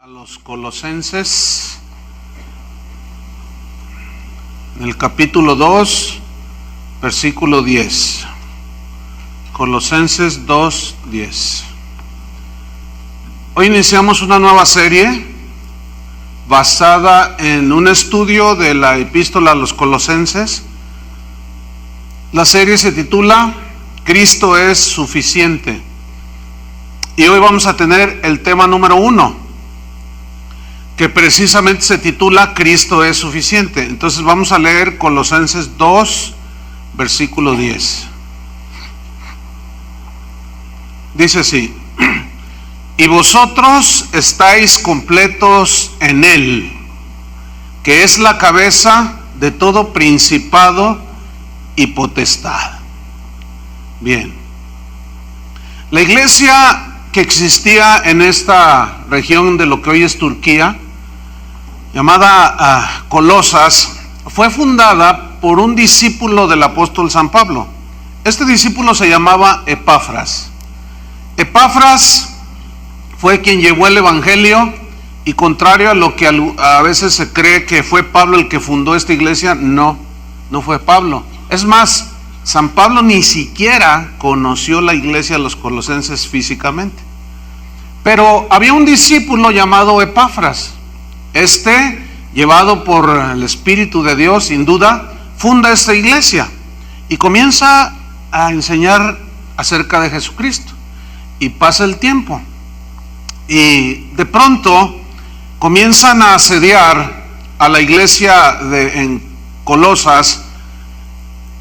A los Colosenses, en el capítulo 2, versículo 10. Colosenses 2, 10. Hoy iniciamos una nueva serie basada en un estudio de la epístola a los Colosenses. La serie se titula Cristo es suficiente. Y hoy vamos a tener el tema número 1, que precisamente se titula Cristo es suficiente. Entonces vamos a leer Colosenses 2, versículo 10. Dice así: y vosotros estáis completos en Él, que es la cabeza de todo principado y potestad. Bien, la iglesia que existía en esta región de lo que hoy es Turquía, llamada Colosas, fue fundada por un discípulo del apóstol San Pablo. Este discípulo se llamaba Epafras. Epafras fue quien llevó el evangelio, y contrario a lo que a veces se cree que fue Pablo el que fundó esta iglesia, no fue Pablo. Es más, San Pablo ni siquiera conoció la iglesia de los colosenses físicamente. Pero había un discípulo llamado Epafras. Llevado por el Espíritu de Dios, sin duda, funda esta iglesia y comienza a enseñar acerca de Jesucristo. Y pasa el tiempo, y de pronto comienzan a asediar a la iglesia en Colosas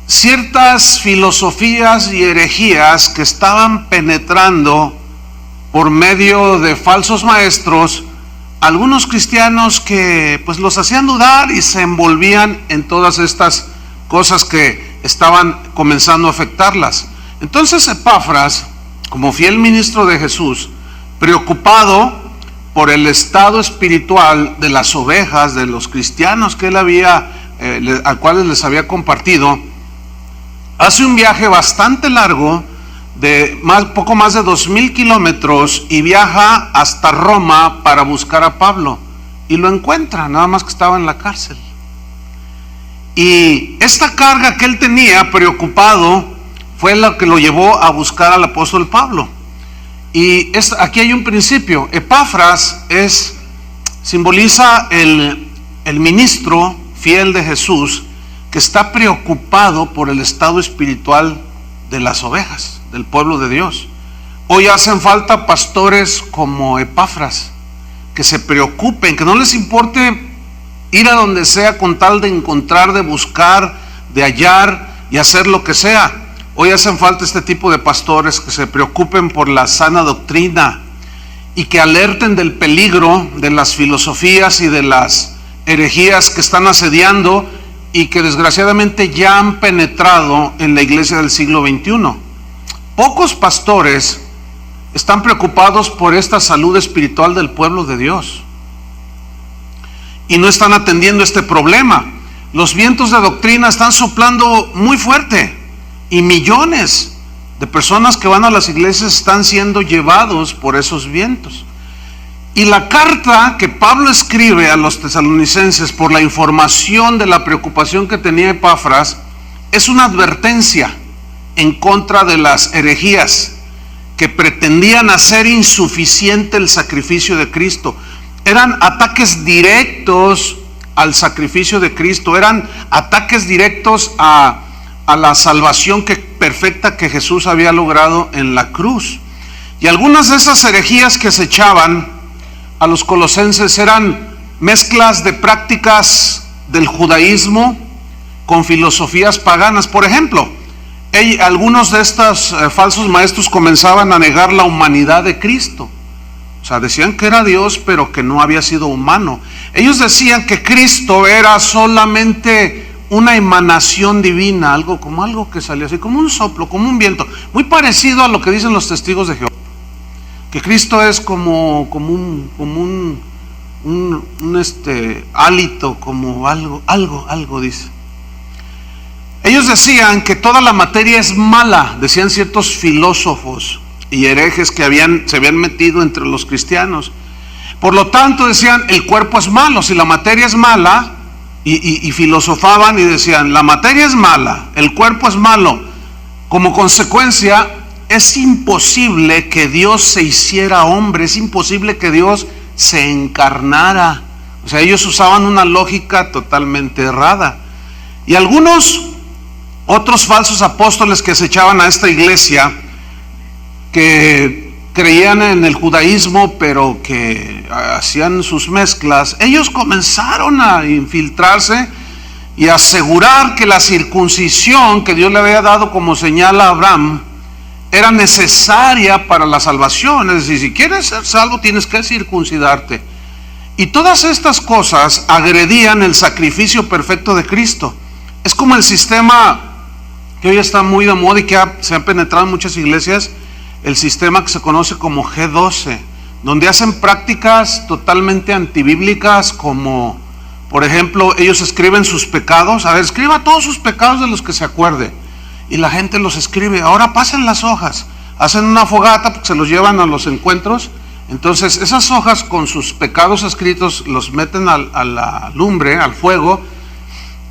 ciertas filosofías y herejías que estaban penetrando por medio de falsos maestros, algunos cristianos que pues los hacían dudar y se envolvían en todas estas cosas que estaban comenzando a afectarlas. Entonces Epafras, como fiel ministro de Jesús, preocupado por el estado espiritual de las ovejas, de los cristianos que él a cuales les había compartido, hace un viaje bastante largo de poco más de 2,000 kilómetros y viaja hasta Roma para buscar a Pablo, y lo encuentra, nada más que estaba en la cárcel. Y esta carga que él tenía, preocupado, fue lo que lo llevó a buscar al apóstol Pablo. Y aquí hay un principio. Epafras simboliza el ministro fiel de Jesús, que está preocupado por el estado espiritual de las ovejas, del pueblo de Dios. Hoy hacen falta pastores como Epafras, que se preocupen, que no les importe ir a donde sea con tal de encontrar, de buscar, de hallar y hacer lo que sea. Hoy hacen falta este tipo de pastores que se preocupen por la sana doctrina y que alerten del peligro de las filosofías y de las herejías que están asediando y que desgraciadamente ya han penetrado en la iglesia del siglo XXI. Pocos pastores están preocupados por esta salud espiritual del pueblo de Dios y no están atendiendo este problema. Los vientos de doctrina están soplando muy fuerte y millones de personas que van a las iglesias están siendo llevados por esos vientos. Y la carta que Pablo escribe a los tesalonicenses, por la información de la preocupación que tenía Epafras, es una advertencia en contra de las herejías que pretendían hacer insuficiente el sacrificio de Cristo. Eran ataques directos al sacrificio de Cristo, eran ataques directos a la salvación perfecta que Jesús había logrado en la cruz. Y algunas de esas herejías que se echaban a los colosenses eran mezclas de prácticas del judaísmo con filosofías paganas. Por ejemplo, algunos de estos falsos maestros comenzaban a negar la humanidad de Cristo. O sea, decían que era Dios, pero que no había sido humano. Ellos decían que Cristo era solamente una emanación divina, algo que salía así, como un soplo, como un viento, muy parecido a lo que dicen los testigos de Jehová, que Cristo es como un hálito, como algo dice. Ellos decían que toda la materia es mala, decían ciertos filósofos y herejes que se habían metido entre los cristianos. Por lo tanto decían, el cuerpo es malo, si la materia es mala, y filosofaban y decían, la materia es mala, el cuerpo es malo. Como consecuencia, es imposible que Dios se hiciera hombre, es imposible que Dios se encarnara. O sea, ellos usaban una lógica totalmente errada. Y algunos otros falsos apóstoles que se echaban a esta iglesia, que creían en el judaísmo, pero que hacían sus mezclas, ellos comenzaron a infiltrarse y a asegurar que la circuncisión que Dios le había dado como señal a Abraham era necesaria para la salvación. Es decir, si quieres ser salvo tienes que circuncidarte. Y todas estas cosas agredían el sacrificio perfecto de Cristo. Es como el sistema que hoy está muy de moda y que se ha penetrado en muchas iglesias, el sistema que se conoce como G12, donde hacen prácticas totalmente antibíblicas, como por ejemplo, ellos escriben sus pecados. A ver, escriba todos sus pecados de los que se acuerde, y la gente los escribe. Ahora pasen las hojas, hacen una fogata porque se los llevan a los encuentros. Entonces esas hojas con sus pecados escritos los meten a la lumbre, al fuego,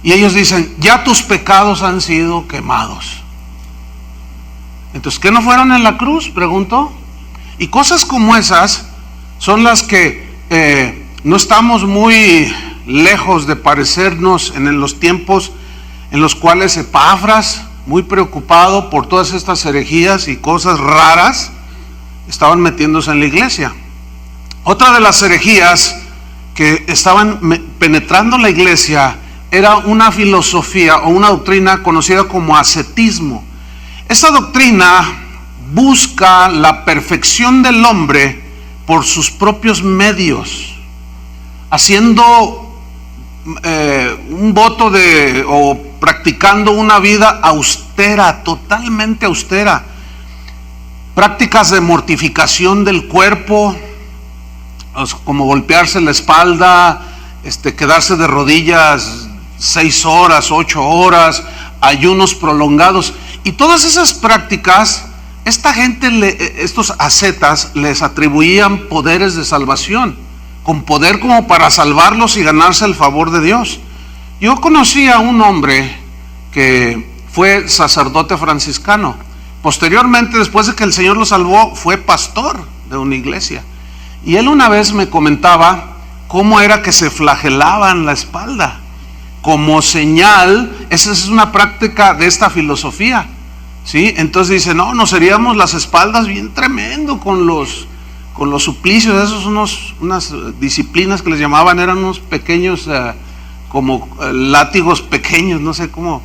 y ellos dicen, ya tus pecados han sido quemados. Entonces, ¿qué no fueron en la cruz? Preguntó. Y cosas como esas son las que no estamos muy lejos de parecernos en los tiempos en los cuales Epafras, muy preocupado por todas estas herejías y cosas raras, estaban metiéndose en la iglesia. Otra de las herejías que estaban penetrando la iglesia era una filosofía o una doctrina conocida como ascetismo. Esta doctrina busca la perfección del hombre por sus propios medios, haciendo un voto o practicando una vida austera, totalmente austera. Prácticas de mortificación del cuerpo, como golpearse la espalda, quedarse de rodillas 6 horas, 8 horas, ayunos prolongados. Y todas esas prácticas, esta gente, estos ascetas, les atribuían poderes de salvación, con poder como para salvarlos y ganarse el favor de Dios. Yo conocí a un hombre que fue sacerdote franciscano. Posteriormente, después de que el Señor lo salvó, fue pastor de una iglesia. Y él una vez me comentaba cómo era que se flagelaban la espalda, como señal. Esa es una práctica de esta filosofía, ¿sí? Entonces dice, no, nos heríamos las espaldas bien tremendo con los suplicios. Esos unas disciplinas que les llamaban, eran unos pequeños, como látigos pequeños, no sé cómo.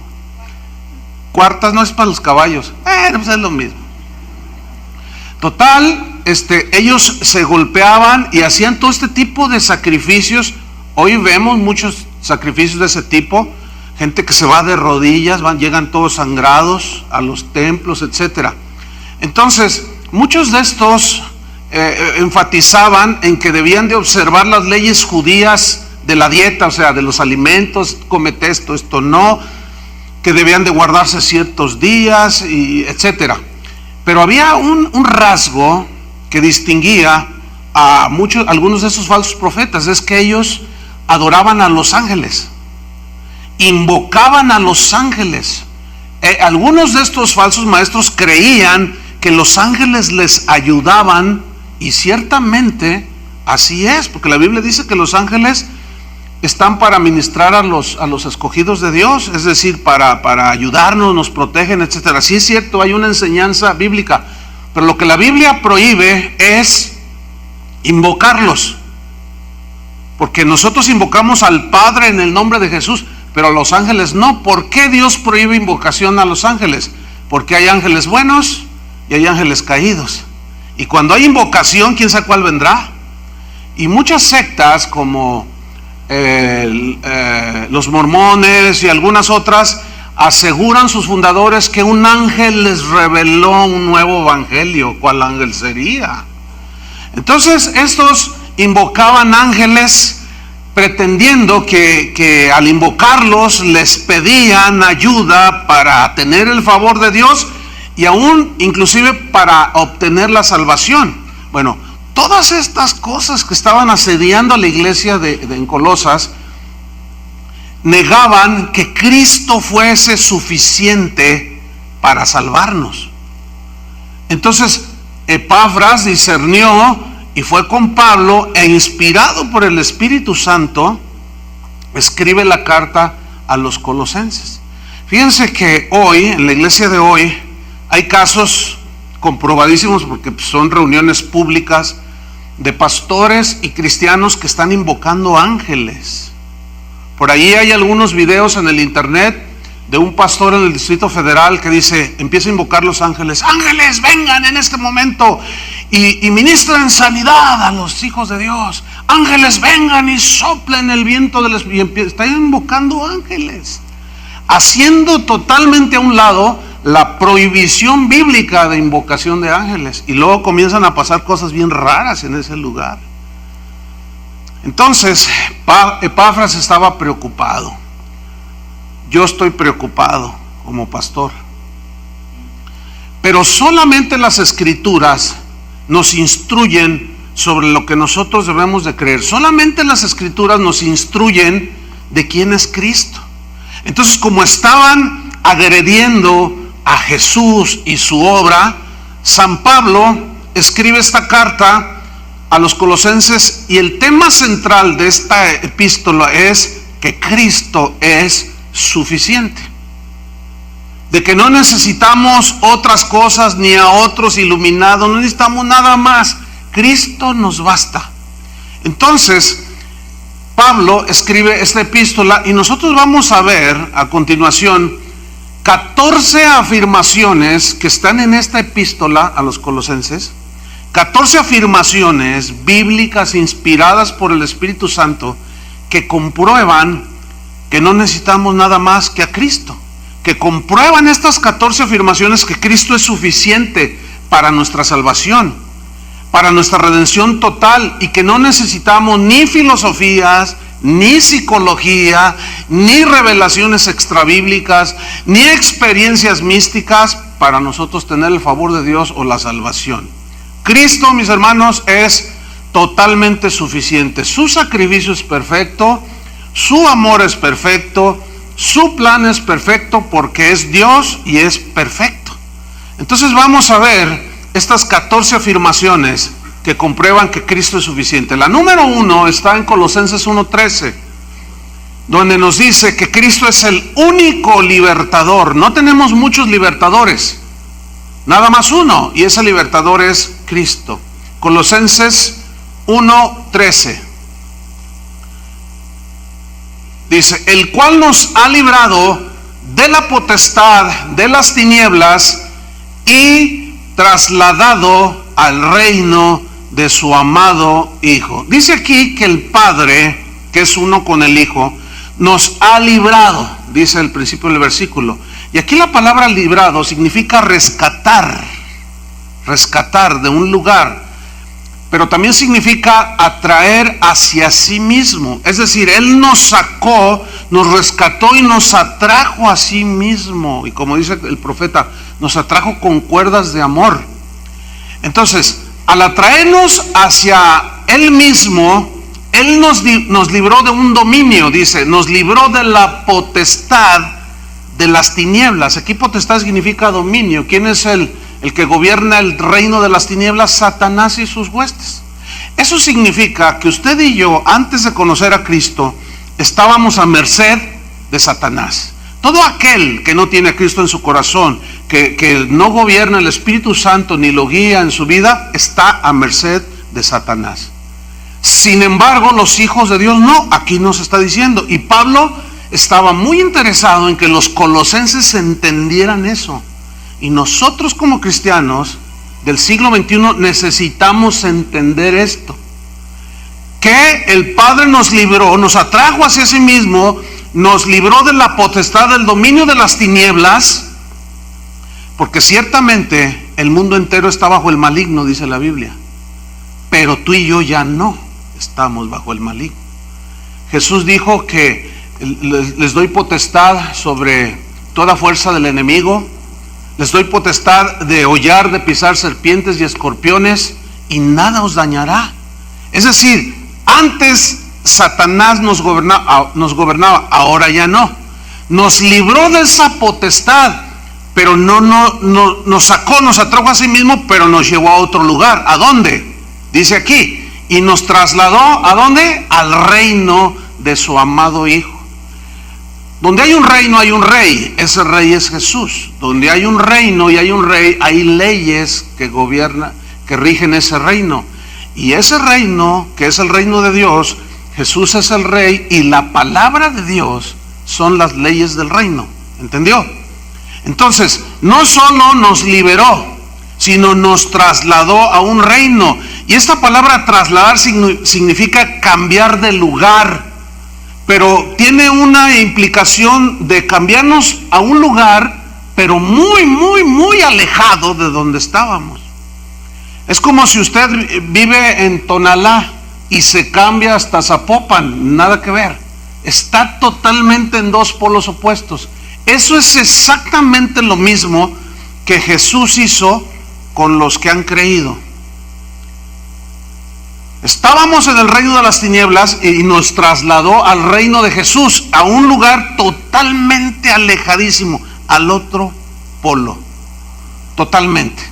Cuartas, no es para los caballos, pues es lo mismo. Total, ellos se golpeaban y hacían todo este tipo de sacrificios. Hoy vemos muchos sacrificios de ese tipo, gente que se va de rodillas, llegan todos sangrados a los templos, etcétera. Entonces, muchos de estos enfatizaban en que debían de observar las leyes judías de la dieta, o sea, de los alimentos, comete esto no, que debían de guardarse ciertos días, y etcétera. Pero había un rasgo que distinguía a algunos de esos falsos profetas, es que ellos adoraban a los ángeles, invocaban a los ángeles. Algunos de estos falsos maestros creían que los ángeles les ayudaban, y ciertamente así es, porque la Biblia dice que los ángeles están para ministrar a los escogidos de Dios, es decir, para ayudarnos, nos protegen, etcétera. Sí es cierto, hay una enseñanza bíblica, pero lo que la Biblia prohíbe es invocarlos, porque nosotros invocamos al Padre en el nombre de Jesús, pero a los ángeles no. ¿Por qué Dios prohíbe invocación a los ángeles? Porque hay ángeles buenos y hay ángeles caídos, y cuando hay invocación, quién sabe cuál vendrá. Y muchas sectas como los mormones y algunas otras aseguran sus fundadores que un ángel les reveló un nuevo evangelio. ¿Cuál ángel sería? Entonces estos invocaban ángeles pretendiendo que al invocarlos les pedían ayuda para tener el favor de Dios, y aún inclusive para obtener la salvación. Bueno, todas estas cosas que estaban asediando a la iglesia en Colosas, negaban que Cristo fuese suficiente para salvarnos. Entonces Epafras discernió y fue con Pablo, e inspirado por el Espíritu Santo, escribe la carta a los colosenses. Fíjense que hoy, en la iglesia de hoy, hay casos comprobadísimos, porque son reuniones públicas, de pastores y cristianos que están invocando ángeles. Por ahí hay algunos videos en el internet de un pastor en el Distrito Federal que dice, empieza a invocar los ángeles: ángeles, vengan en este momento y ministren sanidad a los hijos de Dios. Ángeles, vengan y soplen el viento del Espíritu. Está invocando ángeles, haciendo totalmente a un lado la prohibición bíblica de invocación de ángeles. Y luego comienzan a pasar cosas bien raras en ese lugar. Entonces Epafras estaba preocupado. Yo estoy preocupado como pastor. Pero solamente las Escrituras nos instruyen sobre lo que nosotros debemos de creer. Solamente las Escrituras nos instruyen de quién es Cristo. Entonces, como estaban agrediendo a Jesús y su obra, San Pablo escribe esta carta a los colosenses, y el tema central de esta epístola es que Cristo es suficiente, de que no necesitamos otras cosas ni a otros iluminados, no necesitamos nada más, Cristo nos basta. Entonces Pablo escribe esta epístola, y nosotros vamos a ver a continuación 14 afirmaciones que están en esta epístola a los colosenses, 14 afirmaciones bíblicas inspiradas por el Espíritu Santo que comprueban que no necesitamos nada más que a Cristo, que comprueban estas 14 afirmaciones que Cristo es suficiente para nuestra salvación, para nuestra redención total, y que no necesitamos ni filosofías, ni psicología, ni revelaciones extrabíblicas, ni experiencias místicas para nosotros tener el favor de Dios o la salvación. Cristo, mis hermanos, es totalmente suficiente. Su sacrificio es perfecto, su amor es perfecto, su plan es perfecto, porque es Dios y es perfecto. Entonces vamos a ver estas 14 afirmaciones que comprueban que Cristo es suficiente. La número 1 está en Colosenses 1:13, donde nos dice que Cristo es el único libertador. No tenemos muchos libertadores, nada más uno, y ese libertador es Cristo. Colosenses 1:13 dice: el cual nos ha librado de la potestad de las tinieblas y trasladado al reino de su amado Hijo. Dice aquí que el Padre, que es uno con el Hijo, nos ha librado, dice el principio del versículo. Y aquí la palabra librado significa rescatar, rescatar de un lugar, pero también significa atraer hacia sí mismo. Es decir, Él nos sacó, nos rescató y nos atrajo a sí mismo. Y como dice el profeta, nos atrajo con cuerdas de amor. Entonces, al atraernos hacia Él mismo, Él nos libró de un dominio, dice, nos libró de la potestad de las tinieblas. Aquí potestad significa dominio. ¿Quién es el que gobierna el reino de las tinieblas? Satanás y sus huestes. Eso significa que usted y yo, antes de conocer a Cristo, estábamos a merced de Satanás. Todo aquel que no tiene a Cristo en su corazón, que no gobierna el Espíritu Santo ni lo guía en su vida, está a merced de Satanás. Sin embargo, los hijos de Dios no. Aquí nos está diciendo, y Pablo estaba muy interesado en que los colosenses entendieran eso. Y nosotros como cristianos del siglo XXI necesitamos entender esto, que el Padre nos libró, nos atrajo hacia sí mismo, nos libró de la potestad del dominio de las tinieblas, porque ciertamente el mundo entero está bajo el maligno, dice la Biblia, pero tú y yo ya no estamos bajo el maligno. Jesús dijo que les doy potestad sobre toda fuerza del enemigo, les doy potestad de hollar, de pisar serpientes y escorpiones, y nada os dañará. Es decir, antes Satanás nos gobernaba, ahora ya no. Nos libró de esa potestad, pero no nos sacó, nos atrajo a sí mismo, pero nos llevó a otro lugar. ¿A dónde? Dice aquí, y nos trasladó, ¿a dónde? Al reino de su amado Hijo. Donde hay un reino hay un rey, ese rey es Jesús. Donde hay un reino y hay un rey, hay leyes que gobiernan, que rigen ese reino. Y ese reino, que es el reino de Dios, Jesús es el rey y la palabra de Dios son las leyes del reino. ¿Entendió? Entonces, no solo nos liberó, sino nos trasladó a un reino. Y esta palabra trasladar significa cambiar de lugar, pero tiene una implicación de cambiarnos a un lugar, pero muy alejado de donde estábamos. Es como si usted vive en Tonalá y se cambia hasta Zapopan, nada que ver. Está totalmente en dos polos opuestos. Eso es exactamente lo mismo que Jesús hizo con los que han creído. Estábamos en el reino de las tinieblas y nos trasladó al reino de Jesús, a un lugar totalmente alejadísimo, al otro polo, totalmente.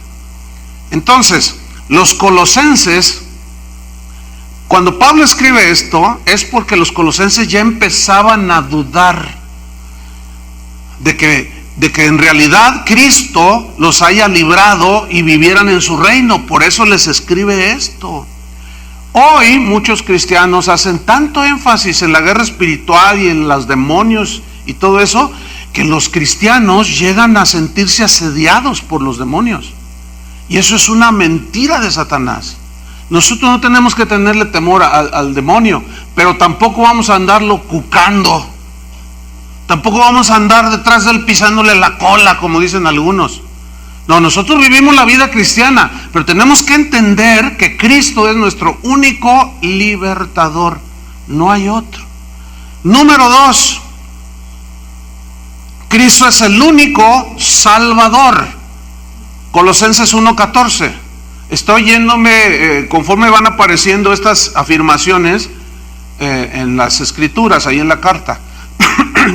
Entonces, los colosenses, cuando Pablo escribe esto, es porque los colosenses ya empezaban a dudar de que en realidad Cristo los haya librado y vivieran en su reino. Por eso les escribe esto. Hoy muchos cristianos hacen tanto énfasis en la guerra espiritual y en los demonios y todo eso, que los cristianos llegan a sentirse asediados por los demonios. Y eso es una mentira de Satanás. Nosotros no tenemos que tenerle temor al demonio, pero tampoco vamos a andarlo cucando. Tampoco vamos a andar detrás de él pisándole la cola, como dicen algunos. No, nosotros vivimos la vida cristiana, pero tenemos que entender que Cristo es nuestro único libertador. No hay otro. Número 2, Cristo es el único Salvador. Colosenses 1:14. Estoy yéndome conforme van apareciendo estas afirmaciones en las escrituras, ahí en la carta.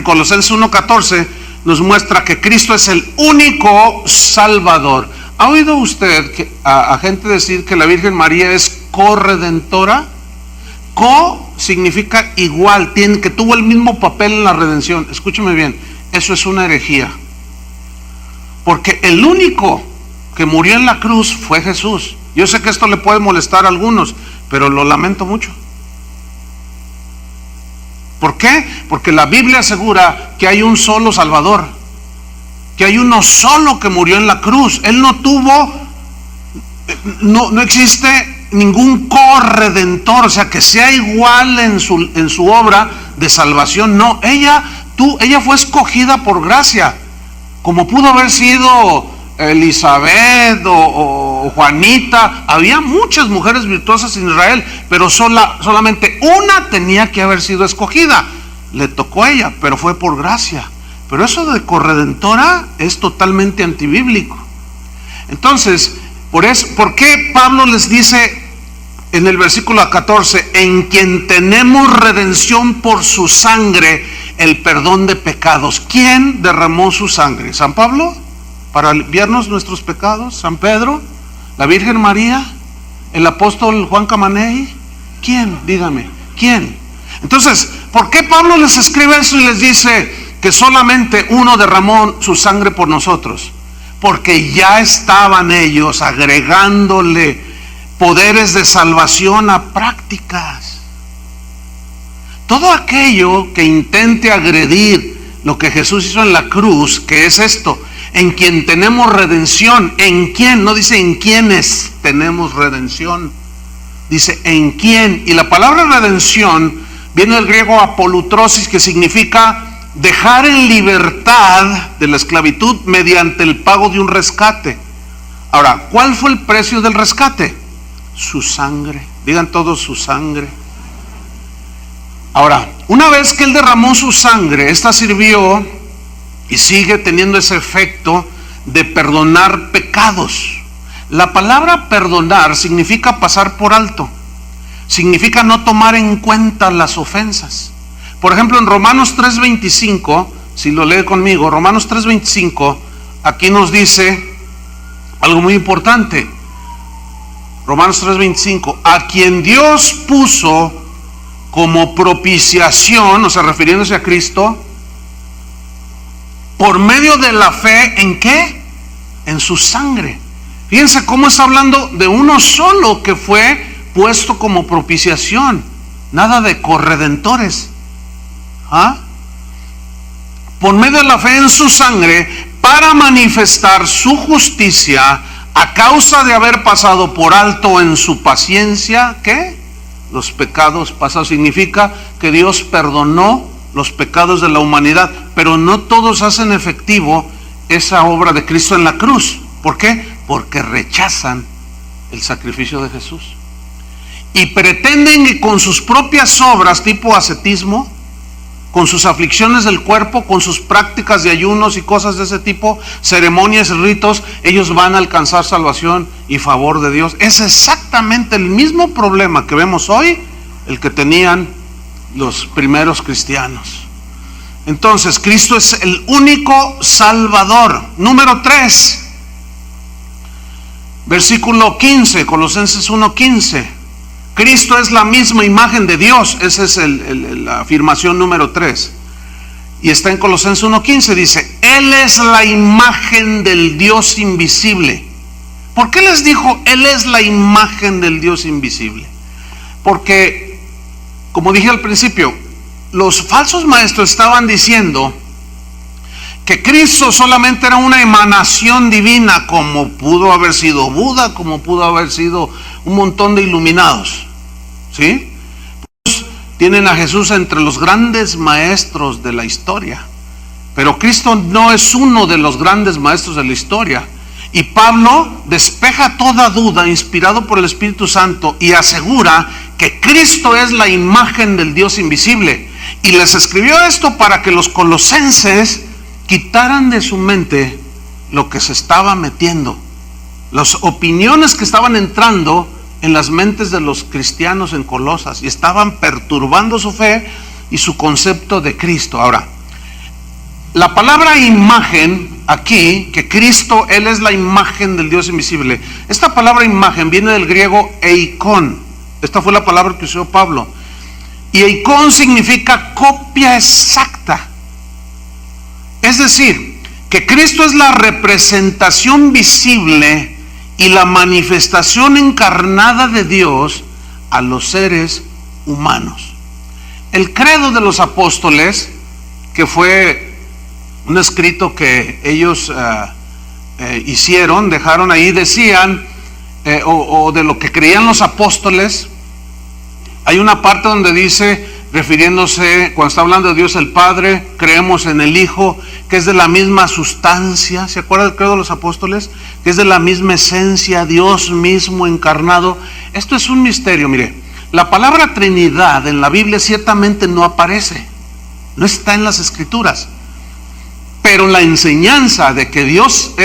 Colosenses 1:14 nos muestra que Cristo es el único Salvador. ¿Ha oído usted a gente decir que la Virgen María es corredentora? Co significa igual, que tuvo el mismo papel en la redención. Escúcheme bien, eso es una herejía. Porque el único que murió en la cruz fue Jesús. Yo sé que esto le puede molestar a algunos, pero lo lamento mucho. ¿Por qué? Porque la Biblia asegura que hay un solo Salvador, que hay uno solo que murió en la cruz. Él no existe ningún corredentor, o sea, que sea igual en su obra de salvación. No, ella fue escogida por gracia, como pudo haber sido Elizabeth o Juanita. Había muchas mujeres virtuosas en Israel, pero solamente una tenía que haber sido escogida. Le tocó a ella, pero fue por gracia. Pero eso de corredentora es totalmente antibíblico. Entonces, ¿por qué Pablo les dice en el versículo 14, en quien tenemos redención por su sangre, el perdón de pecados? ¿Quién derramó su sangre? ¿San Pablo? ¿Para limpiarnos nuestros pecados? ¿San Pedro? ¿La Virgen María? ¿El apóstol Juan Camaney? ¿Quién? Dígame, ¿quién? Entonces, ¿por qué Pablo les escribe eso y les dice que solamente uno derramó su sangre por nosotros? Porque ya estaban ellos agregándole poderes de salvación a prácticas. Todo aquello que intente agredir lo que Jesús hizo en la cruz, que es esto, en quien tenemos redención. ¿En quién? No dice en quiénes tenemos redención, dice en quién. Y la palabra redención viene del griego apolutrosis, que significa dejar en libertad de la esclavitud mediante el pago de un rescate. Ahora, ¿cuál fue el precio del rescate? Su sangre. Digan todos, su sangre. Ahora, una vez que él derramó su sangre, esta sirvió y sigue teniendo ese efecto de perdonar pecados. La palabra perdonar significa pasar por alto, significa no tomar en cuenta las ofensas. Por ejemplo, en Romanos 3:25, si lo lee conmigo, Romanos 3:25, aquí nos dice algo muy importante. Romanos 3:25, a quien Dios puso como propiciación, o sea, refiriéndose a Cristo, por medio de la fe, ¿en qué? En su sangre. Fíjense cómo está hablando de uno solo que fue puesto como propiciación, nada de corredentores. Por medio de la fe en su sangre, para manifestar su justicia, a causa de haber pasado por alto en su paciencia, ¿qué? Los pecados pasados. Significa que Dios perdonó los pecados de la humanidad, pero no todos hacen efectivo esa obra de Cristo en la cruz. ¿Por qué? Porque rechazan el sacrificio de Jesús y pretenden que con sus propias obras, tipo ascetismo, con sus aflicciones del cuerpo, con sus prácticas de ayunos y cosas de ese tipo, ceremonias y ritos, ellos van a alcanzar salvación y favor de Dios. Es exactamente el mismo problema que vemos hoy, el que tenían los primeros cristianos. Entonces, Cristo es el único Salvador. Número 3, versículo 15, Colosenses 1:15. Cristo es la misma imagen de Dios. Esa es la afirmación número 3. Y está en Colosenses 1:15, dice, Él es la imagen del Dios invisible. ¿Por qué les dijo, Él es la imagen del Dios invisible? Porque, como dije al principio, los falsos maestros estaban diciendo que Cristo solamente era una emanación divina, como pudo haber sido Buda, como pudo haber sido un montón de iluminados. ¿Sí? Pues tienen a Jesús entre los grandes maestros de la historia, pero Cristo no es uno de los grandes maestros de la historia. Y Pablo despeja toda duda, inspirado por el Espíritu Santo, y asegura que Cristo es la imagen del Dios invisible. Y les escribió esto para que los colosenses quitaran de su mente lo que se estaba metiendo, las opiniones que estaban entrando en las mentes de los cristianos en Colosas, y estaban perturbando su fe y su concepto de Cristo. Ahora, la palabra imagen aquí, que Cristo, Él es la imagen del Dios invisible, esta palabra imagen viene del griego eikon. Esta fue la palabra que usó Pablo, y eikon significa copia exacta. Es decir, que Cristo es la representación visible y la manifestación encarnada de Dios a los seres humanos. El credo de los apóstoles, que fue un escrito que ellos hicieron, dejaron ahí, decían, o de lo que creían los apóstoles, hay una parte donde dice, refiriéndose, cuando está hablando de Dios el Padre, creemos en el Hijo, que es de la misma sustancia. ¿Se acuerda del credo de los apóstoles? Que es de la misma esencia, Dios mismo encarnado. Esto es un misterio. Mire, la palabra Trinidad en la Biblia ciertamente no aparece, no está en las Escrituras, pero la enseñanza de que Dios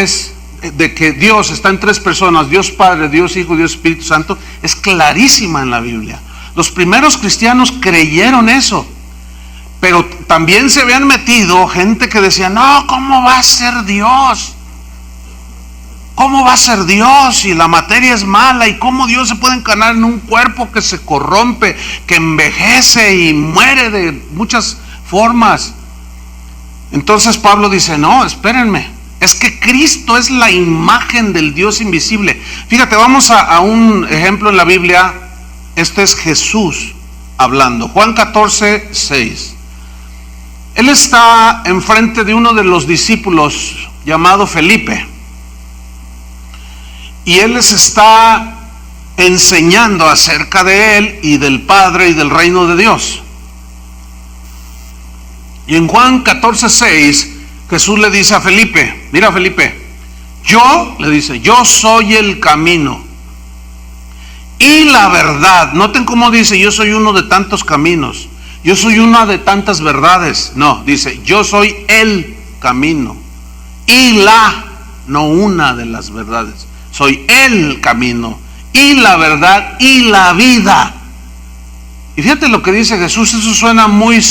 está en tres personas, Dios Padre, Dios Hijo, Dios Espíritu Santo, es clarísima en la Biblia. Los primeros cristianos creyeron eso, pero también se habían metido gente que decía, no, ¿cómo va a ser Dios? ¿Cómo va a ser Dios si la materia es mala? ¿Y cómo Dios se puede encarnar en un cuerpo que se corrompe, que envejece y muere de muchas formas? Entonces Pablo dice, no, espérenme, es que Cristo es la imagen del Dios invisible. Fíjate, vamos a un ejemplo en la Biblia. Este es Jesús hablando. Juan 14:6. Él está enfrente de uno de los discípulos llamado Felipe, y él les está enseñando acerca de él y del Padre y del reino de Dios. Y en Juan 14:6 Jesús le dice a Felipe, mira Felipe, le dice, yo soy el camino y la verdad. Noten cómo dice, yo soy uno de tantos caminos, yo soy una de tantas verdades. No, dice, yo soy el camino y no una de las verdades. Soy el camino y la verdad y la vida. Y fíjate lo que dice Jesús. Eso suena muy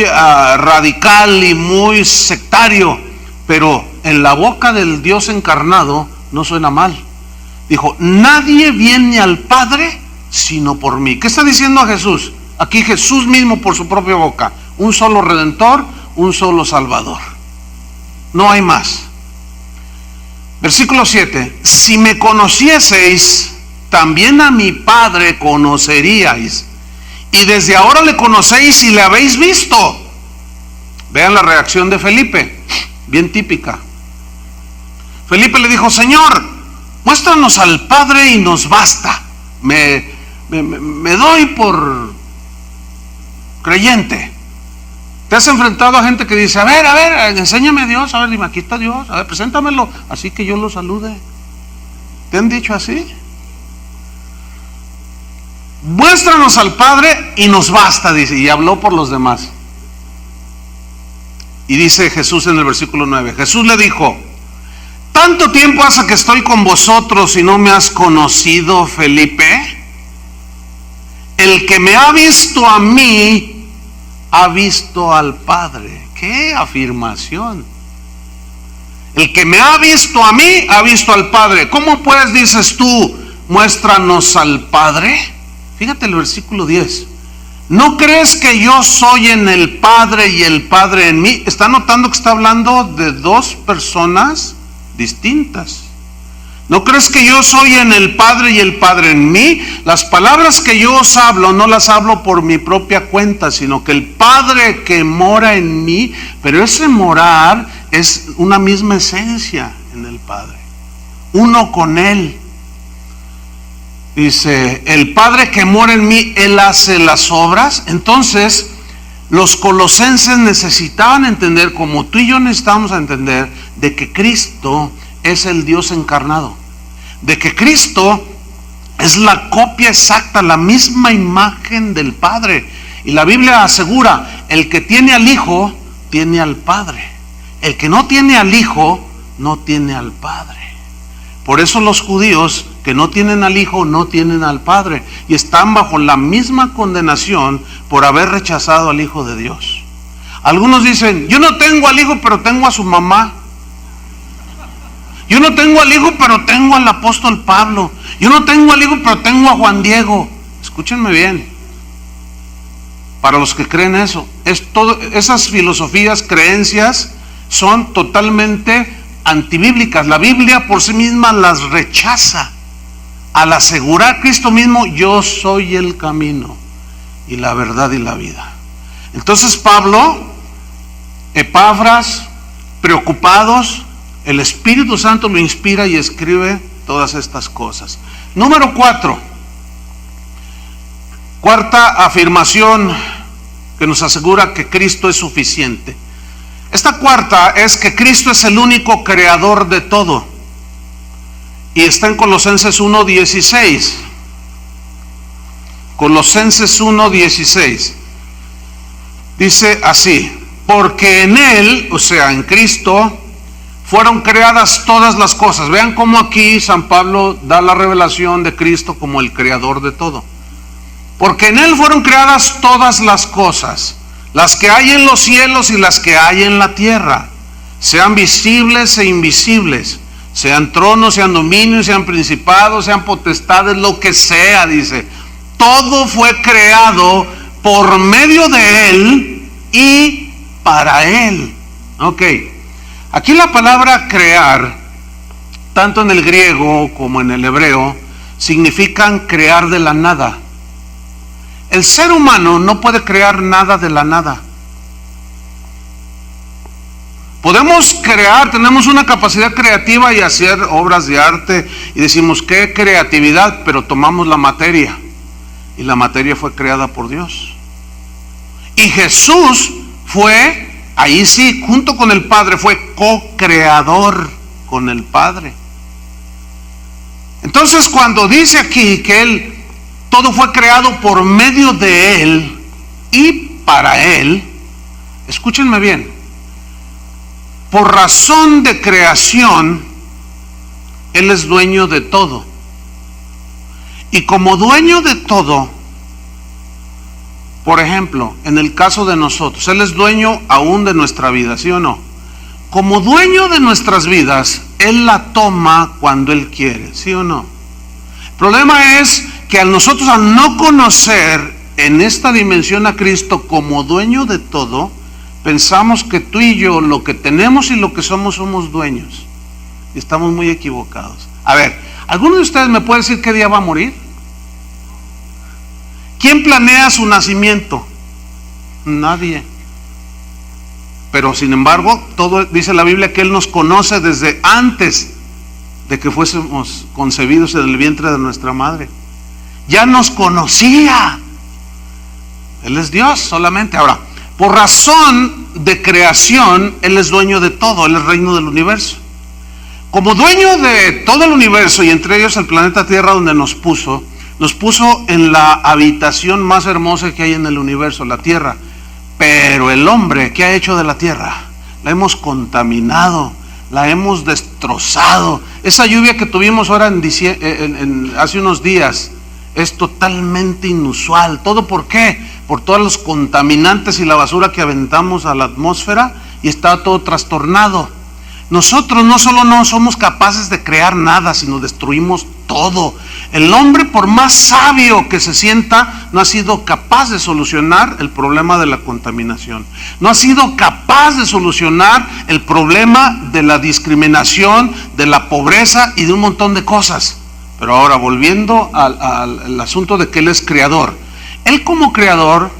radical y muy sectario, pero en la boca del Dios encarnado no suena mal. Dijo: nadie viene al Padre sino por mí. ¿Qué está diciendo a Jesús? Aquí Jesús mismo por su propia boca: un solo Redentor, un solo Salvador. No hay más. Versículo 7: si me conocieseis, también a mi Padre conoceríais, y desde ahora le conocéis y le habéis visto. Vean la reacción de Felipe, bien típica. Felipe le dijo: Señor, muéstranos al Padre y nos basta. Me doy por creyente. ¿Te has enfrentado a gente que dice: a ver, enséñame a Dios, a ver, dime, aquí está Dios, a ver, preséntamelo, así que yo lo salude? ¿Te han dicho así? Muéstranos al Padre y nos basta, dice, y habló por los demás. Y dice Jesús en el versículo 9, Jesús le dijo: ¿tanto tiempo hace que estoy con vosotros y no me has conocido, Felipe? El que me ha visto a mí, ha visto al Padre. ¡Qué afirmación! El que me ha visto a mí, ha visto al Padre. ¿Cómo pues dices tú: muéstranos al Padre? Fíjate el versículo 10. ¿No crees que yo soy en el Padre y el Padre en mí? ¿Está notando que está hablando de dos personas distintas? ¿No crees que yo soy en el Padre y el Padre en mí? Las palabras que yo os hablo, no las hablo por mi propia cuenta, sino que el Padre que mora en mí, pero ese morar es una misma esencia en el Padre, uno con Él. Dice: el Padre que mora en mí, Él hace las obras. Entonces, los colosenses necesitaban entender, como tú y yo necesitamos entender, de que Cristo es el Dios encarnado, de que Cristo es la copia exacta, la misma imagen del Padre. Y la Biblia asegura: el que tiene al Hijo, tiene al Padre. El que no tiene al Hijo, no tiene al Padre. Por eso los judíos que no tienen al Hijo, no tienen al Padre, y están bajo la misma condenación por haber rechazado al Hijo de Dios. Algunos dicen: yo no tengo al Hijo, pero tengo a su mamá. Yo no tengo al Hijo, pero tengo al apóstol Pablo. Yo no tengo al Hijo, pero tengo a Juan Diego. Escúchenme bien. Para los que creen eso, esas filosofías, creencias, son totalmente antibíblicas. La Biblia por sí misma las rechaza al asegurar Cristo mismo: yo soy el camino y la verdad y la vida. Entonces Pablo, Epafras, preocupados, el Espíritu Santo lo inspira y escribe todas estas cosas. Número 4, cuarta afirmación que nos asegura que Cristo es suficiente. Esta cuarta es que Cristo es el único creador de todo. Y está en Colosenses 1:16. Colosenses 1:16. Dice así: porque en Él, o sea, en Cristo, fueron creadas todas las cosas. Vean cómo aquí San Pablo da la revelación de Cristo como el creador de todo. Porque en Él fueron creadas todas las cosas, las que hay en los cielos y las que hay en la tierra, sean visibles e invisibles, sean tronos, sean dominios, sean principados, sean potestades, lo que sea, dice. Todo fue creado por medio de Él y para Él. Ok, aquí la palabra crear, tanto en el griego como en el hebreo, significan crear de la nada. El ser humano no puede crear nada de la nada. Podemos crear, tenemos una capacidad creativa y hacer obras de arte y decimos: qué creatividad, pero tomamos la materia y la materia fue creada por Dios. Y Jesús fue, ahí sí, junto con el Padre, fue co-creador con el Padre. Entonces, cuando dice aquí que Él, todo fue creado por medio de Él y para Él, escúchenme bien, por razón de creación, Él es dueño de todo. Y como dueño de todo, por ejemplo, en el caso de nosotros, Él es dueño aún de nuestra vida, ¿sí o no? Como dueño de nuestras vidas, Él la toma cuando Él quiere, ¿sí o no? El problema es que al no conocer en esta dimensión a Cristo como dueño de todo, pensamos que tú y yo, lo que tenemos y lo que somos dueños. Y estamos muy equivocados. A ver, ¿alguno de ustedes me puede decir qué día va a morir? ¿Quién planea su nacimiento? Nadie. Pero sin embargo, todo dice la Biblia que Él nos conoce desde antes de que fuésemos concebidos en el vientre de nuestra madre. Ya nos conocía. Él es Dios solamente. Ahora, por razón de creación, Él es dueño de todo, Él es reino del universo. Como dueño de todo el universo y entre ellos el planeta Tierra donde nos puso en la habitación más hermosa que hay en el universo, la Tierra. Pero el hombre, ¿qué ha hecho de la Tierra? La hemos contaminado, la hemos destrozado. Esa lluvia que tuvimos ahora hace unos días es totalmente inusual. ¿Todo por qué? Por todos los contaminantes y la basura que aventamos a la atmósfera y está todo trastornado. Nosotros no solo no somos capaces de crear nada, sino destruimos todo. El hombre, por más sabio que se sienta, no ha sido capaz de solucionar el problema de la contaminación. No ha sido capaz de solucionar el problema de la discriminación, de la pobreza y de un montón de cosas. Pero ahora, volviendo al asunto de que Él es creador. Él como creador,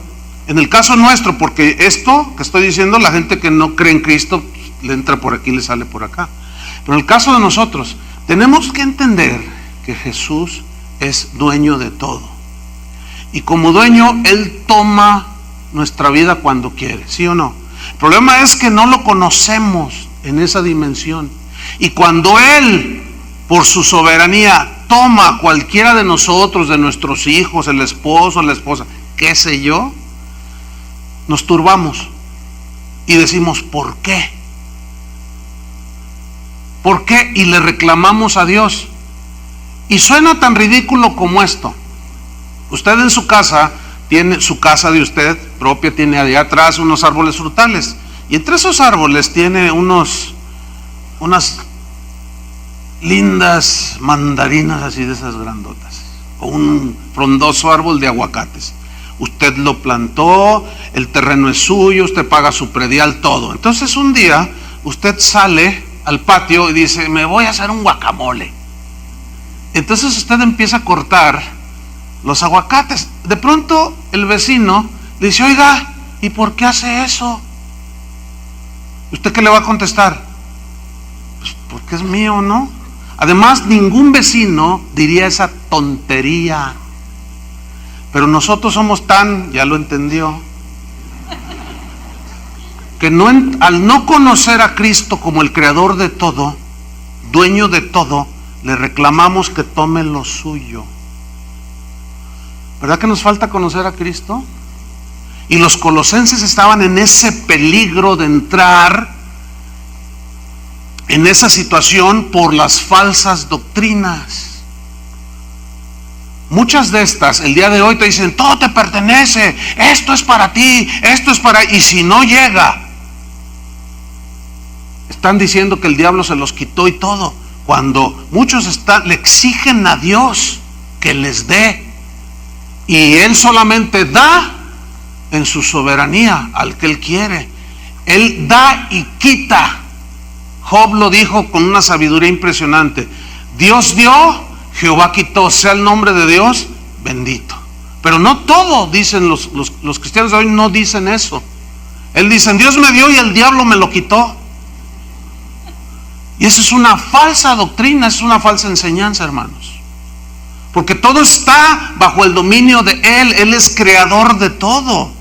en el caso nuestro, porque esto que estoy diciendo, la gente que no cree en Cristo, le entra por aquí y le sale por acá. Pero en el caso de nosotros, tenemos que entender que Jesús es dueño de todo. Y como dueño, Él toma nuestra vida cuando quiere, ¿sí o no? El problema es que no lo conocemos en esa dimensión. Y cuando Él, por su soberanía, toma a cualquiera de nosotros, de nuestros hijos, el esposo, la esposa, qué sé yo, nos turbamos y decimos, ¿por qué? ¿Por qué? Y le reclamamos a Dios. Y suena tan ridículo como esto. Usted en su casa, tiene su casa de usted propia, tiene allá atrás unos árboles frutales. Y entre esos árboles tiene unas lindas mandarinas así de esas grandotas. O un frondoso árbol de aguacates. Usted lo plantó, el terreno es suyo, usted paga su predial, todo. Entonces un día usted sale al patio y dice, me voy a hacer un guacamole. Entonces usted empieza a cortar los aguacates. De pronto el vecino le dice, oiga, ¿y por qué hace eso? ¿Usted qué le va a contestar? Pues porque es mío, ¿no? Además, ningún vecino diría esa tontería. Pero nosotros somos tan, ya lo entendió, que al no conocer a Cristo como el creador de todo, dueño de todo, le reclamamos que tome lo suyo. ¿Verdad que nos falta conocer a Cristo? Y los colosenses estaban en ese peligro de entrar en esa situación por las falsas doctrinas. Muchas de estas, el día de hoy te dicen, todo te pertenece, esto es para ti, esto es para... Y si no llega, están diciendo que el diablo se los quitó y todo, cuando muchos le exigen a Dios que les dé, y Él solamente da en su soberanía al que Él quiere. Él da y quita. Job lo dijo con una sabiduría impresionante. Dios dio, Jehová quitó, sea el nombre de Dios bendito. Pero no todo dicen los cristianos de hoy, no dicen eso. Él dice, Dios me dio y el diablo me lo quitó. Y eso es una falsa doctrina, es una falsa enseñanza, hermanos. Porque todo está bajo el dominio de Él. Él es creador de todo.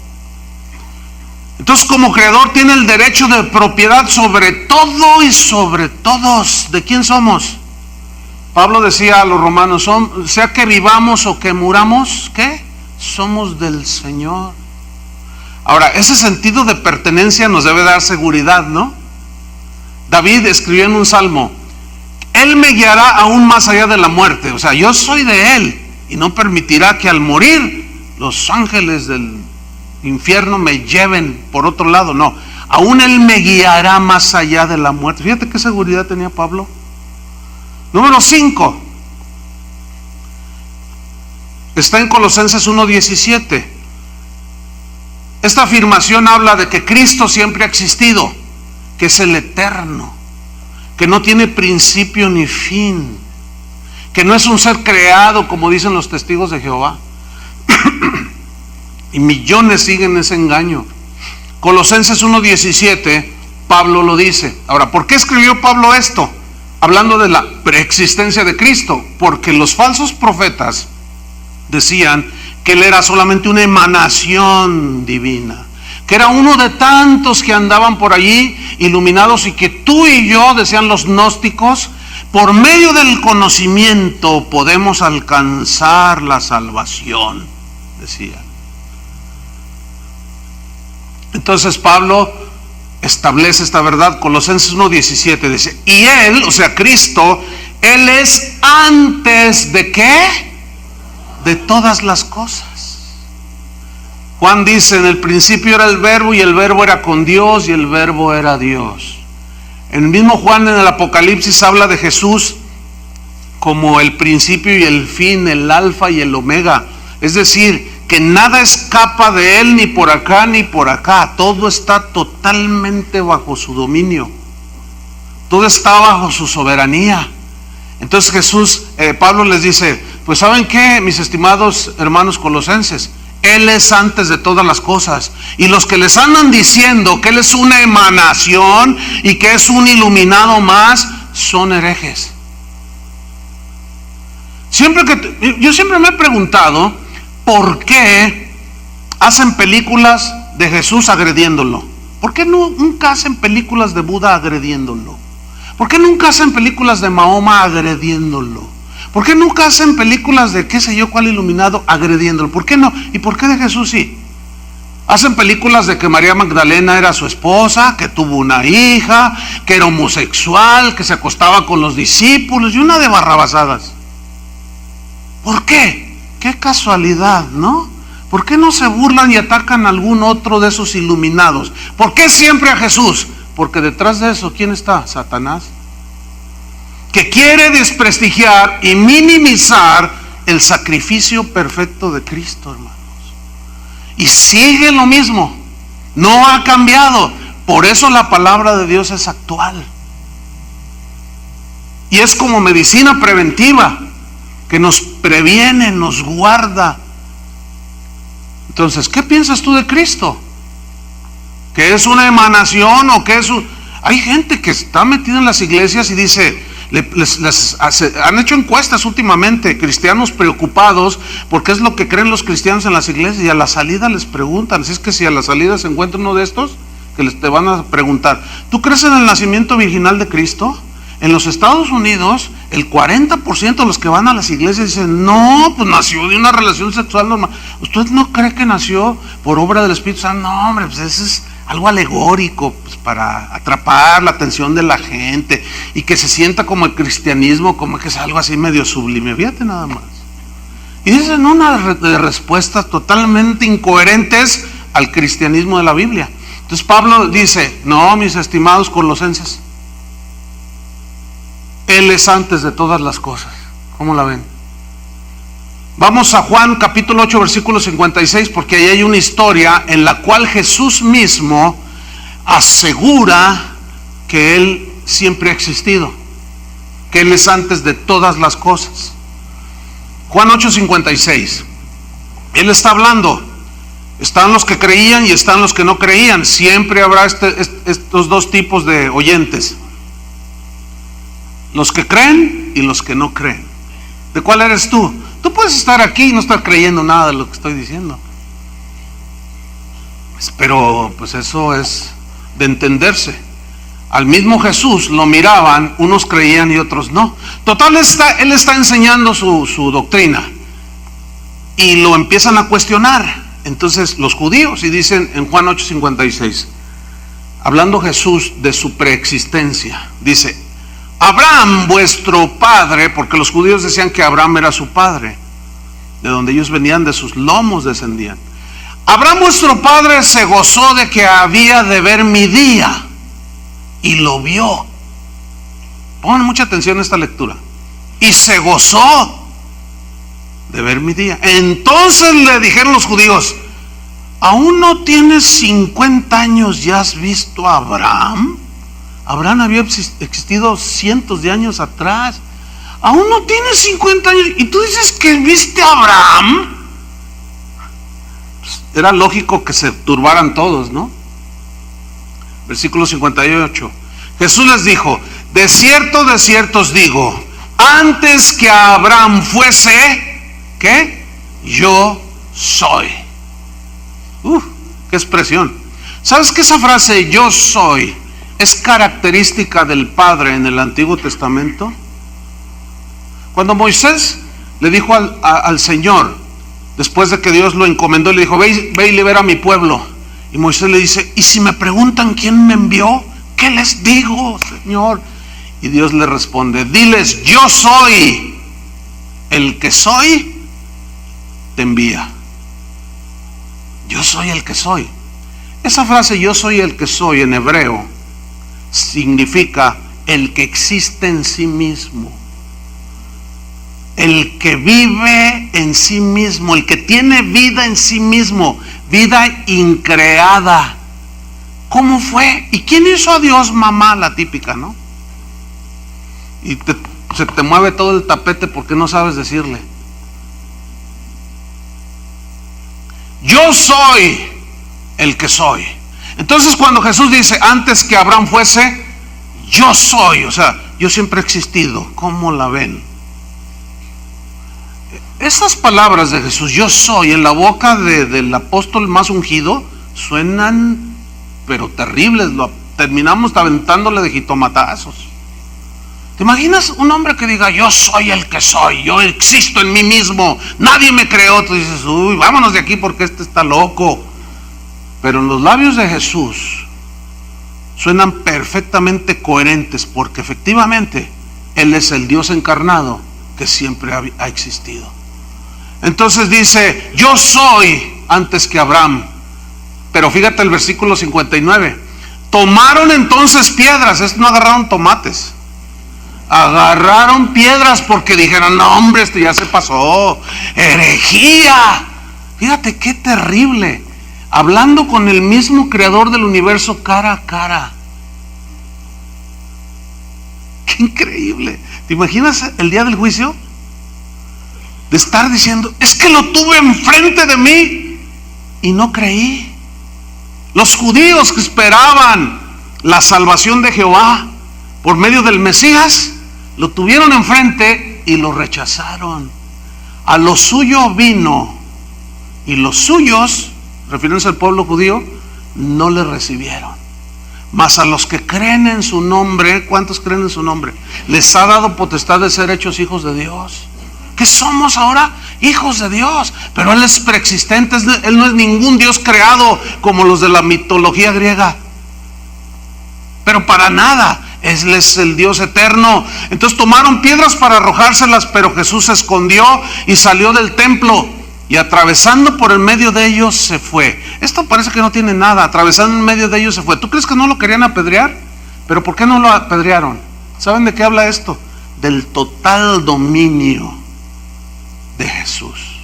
Entonces, como creador tiene el derecho de propiedad sobre todo y sobre todos. ¿De quién somos? Pablo decía a los romanos, sea que vivamos o que muramos, ¿qué? Somos del Señor. Ahora, ese sentido de pertenencia nos debe dar seguridad, ¿no? David escribió en un salmo, Él me guiará aún más allá de la muerte. O sea, yo soy de Él y no permitirá que al morir los ángeles del infierno me lleven por otro lado. No, aún Él me guiará más allá de la muerte. Fíjate qué seguridad tenía Pablo. Número 5. Está en Colosenses 1:17. Esta afirmación habla de que Cristo siempre ha existido, que es el eterno, que no tiene principio ni fin, que no es un ser creado como dicen los testigos de Jehová. Y millones siguen ese engaño. Colosenses 1:17, Pablo lo dice. Ahora, ¿por qué escribió Pablo esto? Hablando de la preexistencia de Cristo. Porque los falsos profetas decían que Él era solamente una emanación divina, que era uno de tantos que andaban por allí iluminados, y que tú y yo, decían los gnósticos, por medio del conocimiento podemos alcanzar la salvación, decían. Entonces Pablo establece esta verdad. Colosenses 1:17 dice, y Él, o sea Cristo, Él es antes de ¿qué? De todas las cosas. Juan dice, en el principio era el verbo, y el verbo era con Dios, y el verbo era Dios. El mismo Juan en el Apocalipsis habla de Jesús como el principio y el fin, el alfa y el omega. Es decir, que nada escapa de Él, ni por acá ni por acá. Todo está totalmente bajo su dominio. Todo está bajo su soberanía. Entonces Pablo les dice, pues ¿saben qué, mis estimados hermanos colosenses? Él es antes de todas las cosas. Y los que les andan diciendo que Él es una emanación y que es un iluminado más, son herejes. Yo siempre me he preguntado, ¿por qué hacen películas de Jesús agrediéndolo? ¿Por qué nunca hacen películas de Buda agrediéndolo? ¿Por qué nunca hacen películas de Mahoma agrediéndolo? ¿Por qué nunca hacen películas de qué sé yo cuál iluminado agrediéndolo? ¿Por qué no? ¿Y por qué de Jesús sí? Hacen películas de que María Magdalena era su esposa, que tuvo una hija, que era homosexual, que se acostaba con los discípulos y una de barrabasadas. ¿Por qué? Qué casualidad, ¿no? ¿Por qué no se burlan y atacan a algún otro de esos iluminados? ¿Por qué siempre a Jesús? Porque detrás de eso, ¿quién está? Satanás, que quiere desprestigiar y minimizar el sacrificio perfecto de Cristo, hermanos. Y sigue lo mismo, no ha cambiado. Por eso la palabra de Dios es actual. Y es como medicina preventiva, que nos previene, nos guarda. Entonces, ¿qué piensas tú de Cristo? ¿Que es una emanación o que es un... Hay gente que está metida en las iglesias y dice, han hecho encuestas últimamente, cristianos preocupados porque es lo que creen los cristianos en las iglesias, y a la salida les preguntan. Así es que si a la salida se encuentra uno de estos, que te van a preguntar, ¿tú crees en el nacimiento virginal de Cristo? En los Estados Unidos, el 40% de los que van a las iglesias dicen, no, pues nació de una relación sexual normal. ¿Usted no cree que nació por obra del Espíritu Santo? No, hombre, pues eso es algo alegórico, pues para atrapar la atención de la gente y que se sienta como el cristianismo, como que es algo así medio sublime. Fíjate nada más. Y dicen una de respuestas totalmente incoherentes al cristianismo de la Biblia. Entonces Pablo dice, no, mis estimados colosenses, Él es antes de todas las cosas. ¿Cómo la ven? Vamos a Juan capítulo 8 versículo 56, porque ahí hay una historia en la cual Jesús mismo asegura que Él siempre ha existido, que Él es antes de todas las cosas. Juan 8:56. Él está hablando. Están los que creían y están los que no creían. Siempre habrá estos dos tipos de oyentes: los que creen y los que no creen. ¿De cuál eres tú? Tú puedes estar aquí y no estar creyendo nada de lo que estoy diciendo, pero pues eso es de entenderse. Al mismo Jesús lo miraban, unos creían y otros no. Total, Él está enseñando su doctrina y lo empiezan a cuestionar. Entonces los judíos, y dicen en Juan 8:56, hablando Jesús de su preexistencia, dice: Abraham, vuestro padre, porque los judíos decían que Abraham era su padre, de donde ellos venían, de sus lomos descendían. Abraham, vuestro padre, se gozó de que había de ver mi día, y lo vio. Pongan mucha atención a esta lectura. Y se gozó de ver mi día. Entonces le dijeron los judíos: ¿aún no tienes 50 años y has visto a Abraham? Abraham había existido cientos de años atrás. ¿Aún no tienes 50 años y tú dices que viste a Abraham? Pues era lógico que se turbaran todos, ¿no? Versículo 58. Jesús les dijo: de cierto os digo, antes que Abraham fuese, ¿qué? Yo soy. Qué expresión. ¿Sabes que esa frase yo soy es característica del Padre en el Antiguo Testamento? Cuando Moisés le dijo al Señor, después de que Dios lo encomendó, le dijo: ve y libera a mi pueblo. Y Moisés le dice: ¿y si me preguntan quién me envió? ¿Qué les digo, Señor? Y Dios le responde: diles, yo soy el que soy, te envía. Yo soy el que soy. Esa frase yo soy el que soy en hebreo significa el que existe en sí mismo, el que vive en sí mismo, el que tiene vida en sí mismo, vida increada. ¿Cómo fue? ¿Y quién hizo a Dios? Mamá, la típica, ¿no? Y se te mueve todo el tapete porque no sabes decirle. Yo soy el que soy. Entonces cuando Jesús dice antes que Abraham fuese, yo soy, o sea, yo siempre he existido. ¿Cómo la ven? Esas palabras de Jesús, yo soy, en la boca del apóstol más ungido, suenan pero terribles. Terminamos aventándole de jitomatazos. ¿Te imaginas un hombre que diga yo soy el que soy, yo existo en mí mismo, nadie me creó? Tú dices: uy, vámonos de aquí porque este está loco. Pero en los labios de Jesús suenan perfectamente coherentes, porque efectivamente Él es el Dios encarnado que siempre ha existido. Entonces dice: yo soy antes que Abraham. Pero fíjate el versículo 59. Tomaron entonces piedras. Estos no agarraron tomates, agarraron piedras porque dijeron: no, hombre, esto ya se pasó, herejía. Fíjate qué terrible, hablando con el mismo creador del universo cara a cara. Qué increíble. ¿Te imaginas el día del juicio? De estar diciendo: es que lo tuve enfrente de mí y no creí. Los judíos que esperaban la salvación de Jehová por medio del Mesías, lo tuvieron enfrente y lo rechazaron. A lo suyo vino y los suyos, refiriéndose al pueblo judío, no le recibieron. Mas a los que creen en su nombre, ¿cuántos creen en su nombre? Les ha dado potestad de ser hechos hijos de Dios. ¿Qué somos ahora? Hijos de Dios. Pero Él es preexistente, Él no es ningún Dios creado como los de la mitología griega. Pero para nada. Él es el Dios eterno. Entonces tomaron piedras para arrojárselas, pero Jesús se escondió y salió del templo, y atravesando por el medio de ellos se fue. Esto parece que no tiene nada. Atravesando en medio de ellos se fue. ¿Tú crees que no lo querían apedrear? ¿Pero por qué no lo apedrearon? ¿Saben de qué habla esto? Del total dominio de Jesús,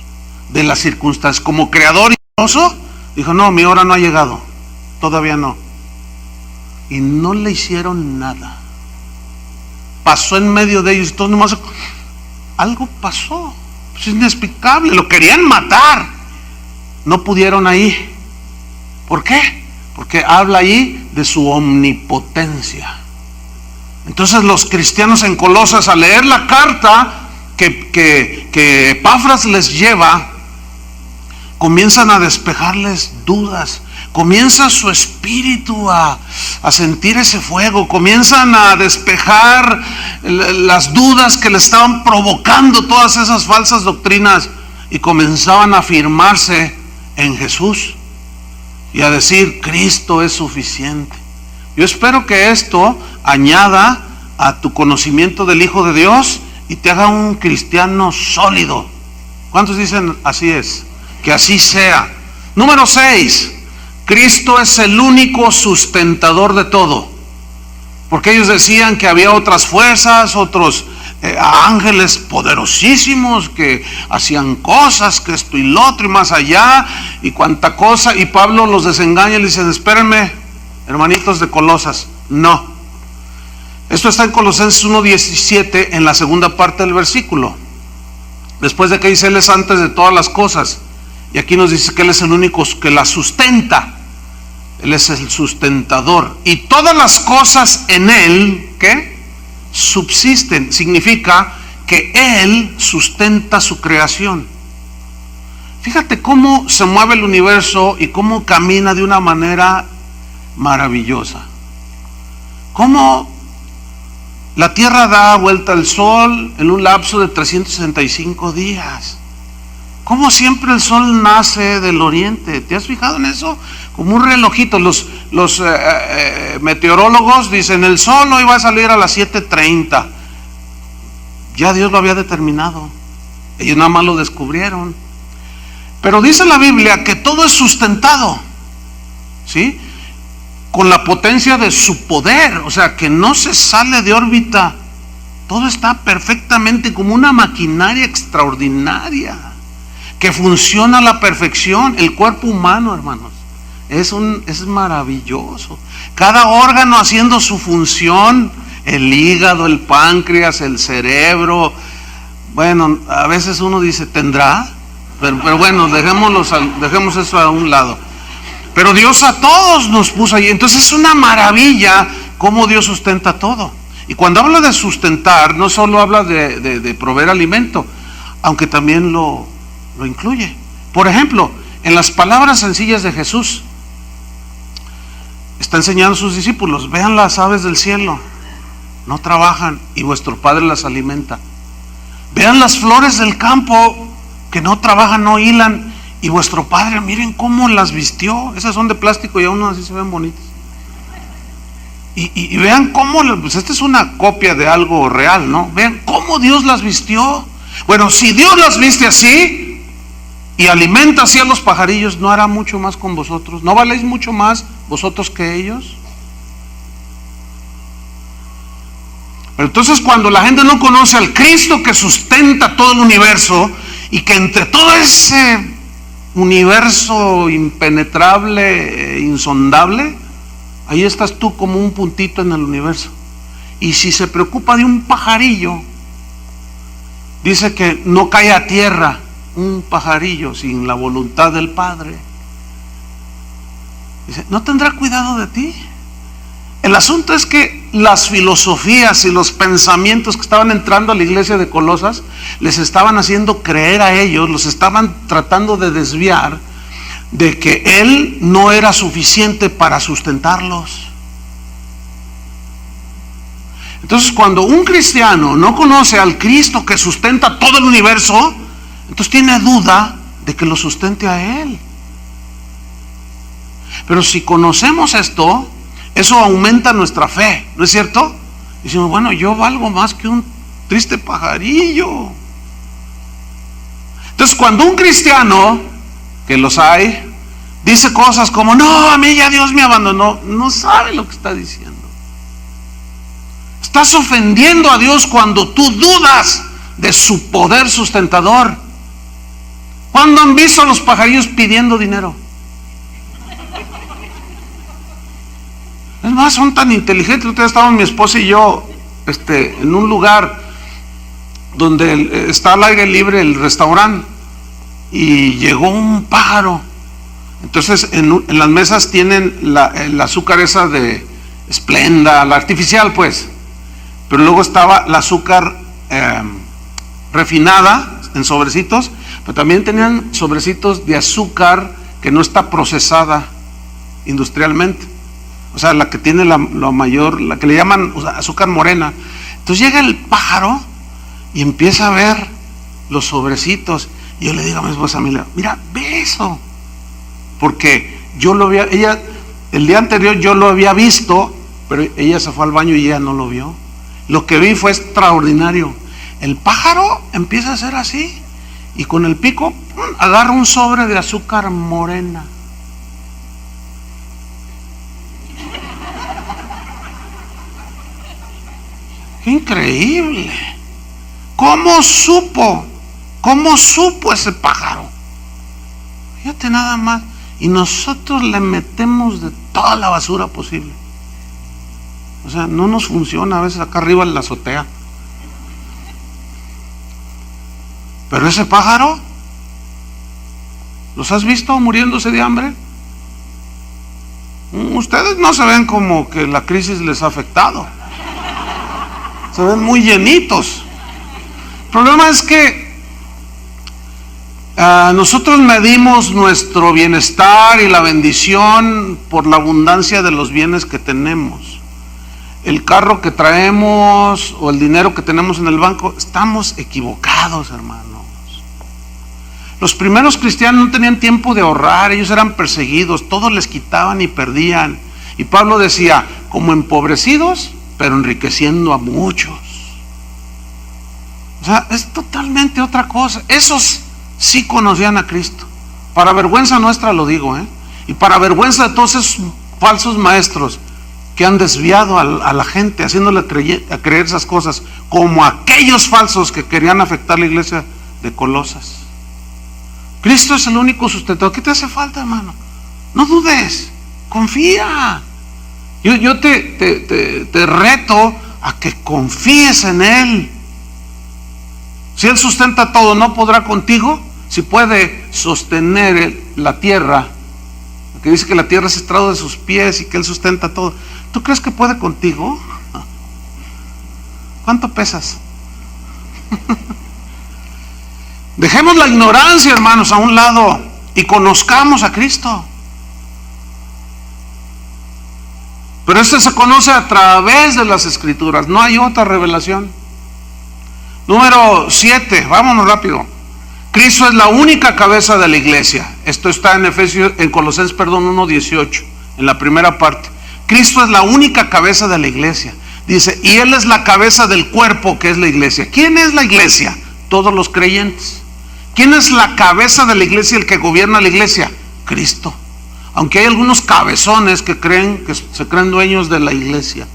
de las circunstancias. Como creador y Dios, dijo: no, mi hora no ha llegado, todavía no. Y no le hicieron nada. Pasó en medio de ellos. Entonces nomás algo pasó. Es inexplicable. Lo querían matar, no pudieron ahí. ¿Por qué? Porque habla ahí de su omnipotencia. Entonces los cristianos en Colosas, al leer la carta que Epafras les lleva, comienzan a despejarles dudas. Comienza su espíritu a sentir ese fuego. Comienzan a despejar las dudas que le estaban provocando todas esas falsas doctrinas, y comenzaban a afirmarse en Jesús y a decir: Cristo es suficiente. Yo espero que esto añada a tu conocimiento del Hijo de Dios y te haga un cristiano sólido. ¿Cuántos dicen así es? Que así sea. Número 6, Cristo es el único sustentador de todo. Porque ellos decían que había otras fuerzas, otros ángeles poderosísimos que hacían cosas, que esto y lo otro y más allá, y cuánta cosa. Y Pablo los desengaña y le dice: espérenme, hermanitos de Colosas, no. Esto está en Colosenses 1:17, en la segunda parte del versículo. Después de que dice: Él es antes de todas las cosas. Y aquí nos dice que Él es el único que la sustenta. Él es el sustentador. Y todas las cosas en Él, ¿qué? Subsisten. Significa que Él sustenta su creación. Fíjate cómo se mueve el universo y cómo camina de una manera maravillosa. Cómo la Tierra da vuelta al Sol en un lapso de 365 días. Cómo siempre el Sol nace del oriente. ¿Te has fijado en eso? Como un relojito. Los meteorólogos dicen: el Sol hoy va a salir a las 7:30. Ya Dios lo había determinado. Ellos nada más lo descubrieron. Pero dice la Biblia que todo es sustentado, ¿sí? Con la potencia de su poder. O sea, que no se sale de órbita. Todo está perfectamente como una maquinaria extraordinaria que funciona a la perfección. El cuerpo humano, hermanos, es maravilloso. Cada órgano haciendo su función. El hígado, el páncreas, el cerebro. Bueno, a veces uno dice: ¿tendrá? Pero bueno, dejemos eso a un lado. Pero Dios a todos nos puso ahí. Entonces es una maravilla cómo Dios sustenta todo. Y cuando habla de sustentar, no solo habla de proveer alimento, aunque también lo incluye. Por ejemplo, en las palabras sencillas de Jesús, está enseñando a sus discípulos: vean las aves del cielo, no trabajan y vuestro Padre las alimenta. Vean las flores del campo, que no trabajan, no hilan, y vuestro Padre, miren cómo las vistió. Esas son de plástico y aún así se ven bonitas. Y vean cómo, pues esta es una copia de algo real, ¿no? Vean cómo Dios las vistió. Bueno, si Dios las viste así y alimenta así a los pajarillos, ¿no hará mucho más con vosotros? ¿No valéis mucho más vosotros que ellos? Pero entonces, cuando la gente no conoce al Cristo que sustenta todo el universo, y que entre todo ese universo impenetrable e insondable, ahí estás tú como un puntito en el universo. Y si se preocupa de un pajarillo, dice que no cae a tierra un pajarillo sin la voluntad del Padre. Dice: ¿no tendrá cuidado de ti? El asunto es que las filosofías y los pensamientos que estaban entrando a la iglesia de Colosas les estaban haciendo creer a ellos, los estaban tratando de desviar de que Él no era suficiente para sustentarlos. Entonces, cuando un cristiano no conoce al Cristo que sustenta todo el universo, entonces tiene duda de que lo sustente a Él. Pero si conocemos esto, eso aumenta nuestra fe, ¿no es cierto? Decimos: bueno, yo valgo más que un triste pajarillo. Entonces, cuando un cristiano, que los hay, dice cosas como: no, a mí ya Dios me abandonó, no sabe lo que está diciendo. Estás ofendiendo a Dios cuando tú dudas de su poder sustentador. ¿Cuándo han visto a los pajarillos pidiendo dinero? Es más, son tan inteligentes. Ustedes estaban, mi esposa y yo, en un lugar donde está al aire libre el restaurante, y llegó un pájaro. Entonces en las mesas tienen el azúcar esa de Splenda, la artificial pues, pero luego estaba la azúcar refinada en sobrecitos, pero también tenían sobrecitos de azúcar que no está procesada industrialmente. O sea, la que tiene la mayor, la que le llaman azúcar morena. Entonces llega el pájaro y empieza a ver los sobrecitos. Y yo le digo a mi esposa: mira, ve eso. Porque yo lo había, el día anterior yo lo había visto, pero ella se fue al baño y ella no lo vio. Lo que vi fue extraordinario. El pájaro empieza a hacer así y con el pico agarra un sobre de azúcar morena. ¡Qué increíble! ¿Cómo supo? ¿Cómo supo ese pájaro? Fíjate nada más. Y nosotros le metemos de toda la basura posible. O sea, no nos funciona a veces acá arriba en la azotea. Pero ese pájaro, ¿los has visto muriéndose de hambre? Ustedes no se ven como que la crisis les ha afectado. Se ven muy llenitos. El problema es que nosotros medimos nuestro bienestar y la bendición por la abundancia de los bienes que tenemos. El carro que traemos o el dinero que tenemos en el banco, estamos equivocados, hermanos. Los primeros cristianos no tenían tiempo de ahorrar, ellos eran perseguidos, todos les quitaban y perdían. Y Pablo decía, como empobrecidos, pero enriqueciendo a muchos. O sea, es totalmente otra cosa. Esos sí conocían a Cristo. Para vergüenza nuestra lo digo, y para vergüenza de todos esos falsos maestros que han desviado a la gente, haciéndole creer esas cosas, como aquellos falsos que querían afectar la iglesia de Colosas. Cristo es el único sustentador. ¿Qué te hace falta, hermano? No dudes, confía. Yo te reto a que confíes en Él. Si Él sustenta todo, ¿no podrá contigo? Si puede sostener la tierra, que dice que la tierra es estrado de sus pies y que Él sustenta todo, ¿tú crees que puede contigo? ¿Cuánto pesas? Dejemos la ignorancia, hermanos, a un lado y conozcamos a Cristo. Pero este se conoce a través de las Escrituras, no hay otra revelación. Número 7, vámonos rápido. Cristo es la única cabeza de la iglesia. Esto está en Colosenses 1:18, en la primera parte. Cristo es la única cabeza de la iglesia. Dice, y Él es la cabeza del cuerpo que es la iglesia. ¿Quién es la iglesia? Todos los creyentes. ¿Quién es la cabeza de la iglesia, el que gobierna la iglesia? Cristo. Aunque hay algunos cabezones que se creen dueños de la iglesia.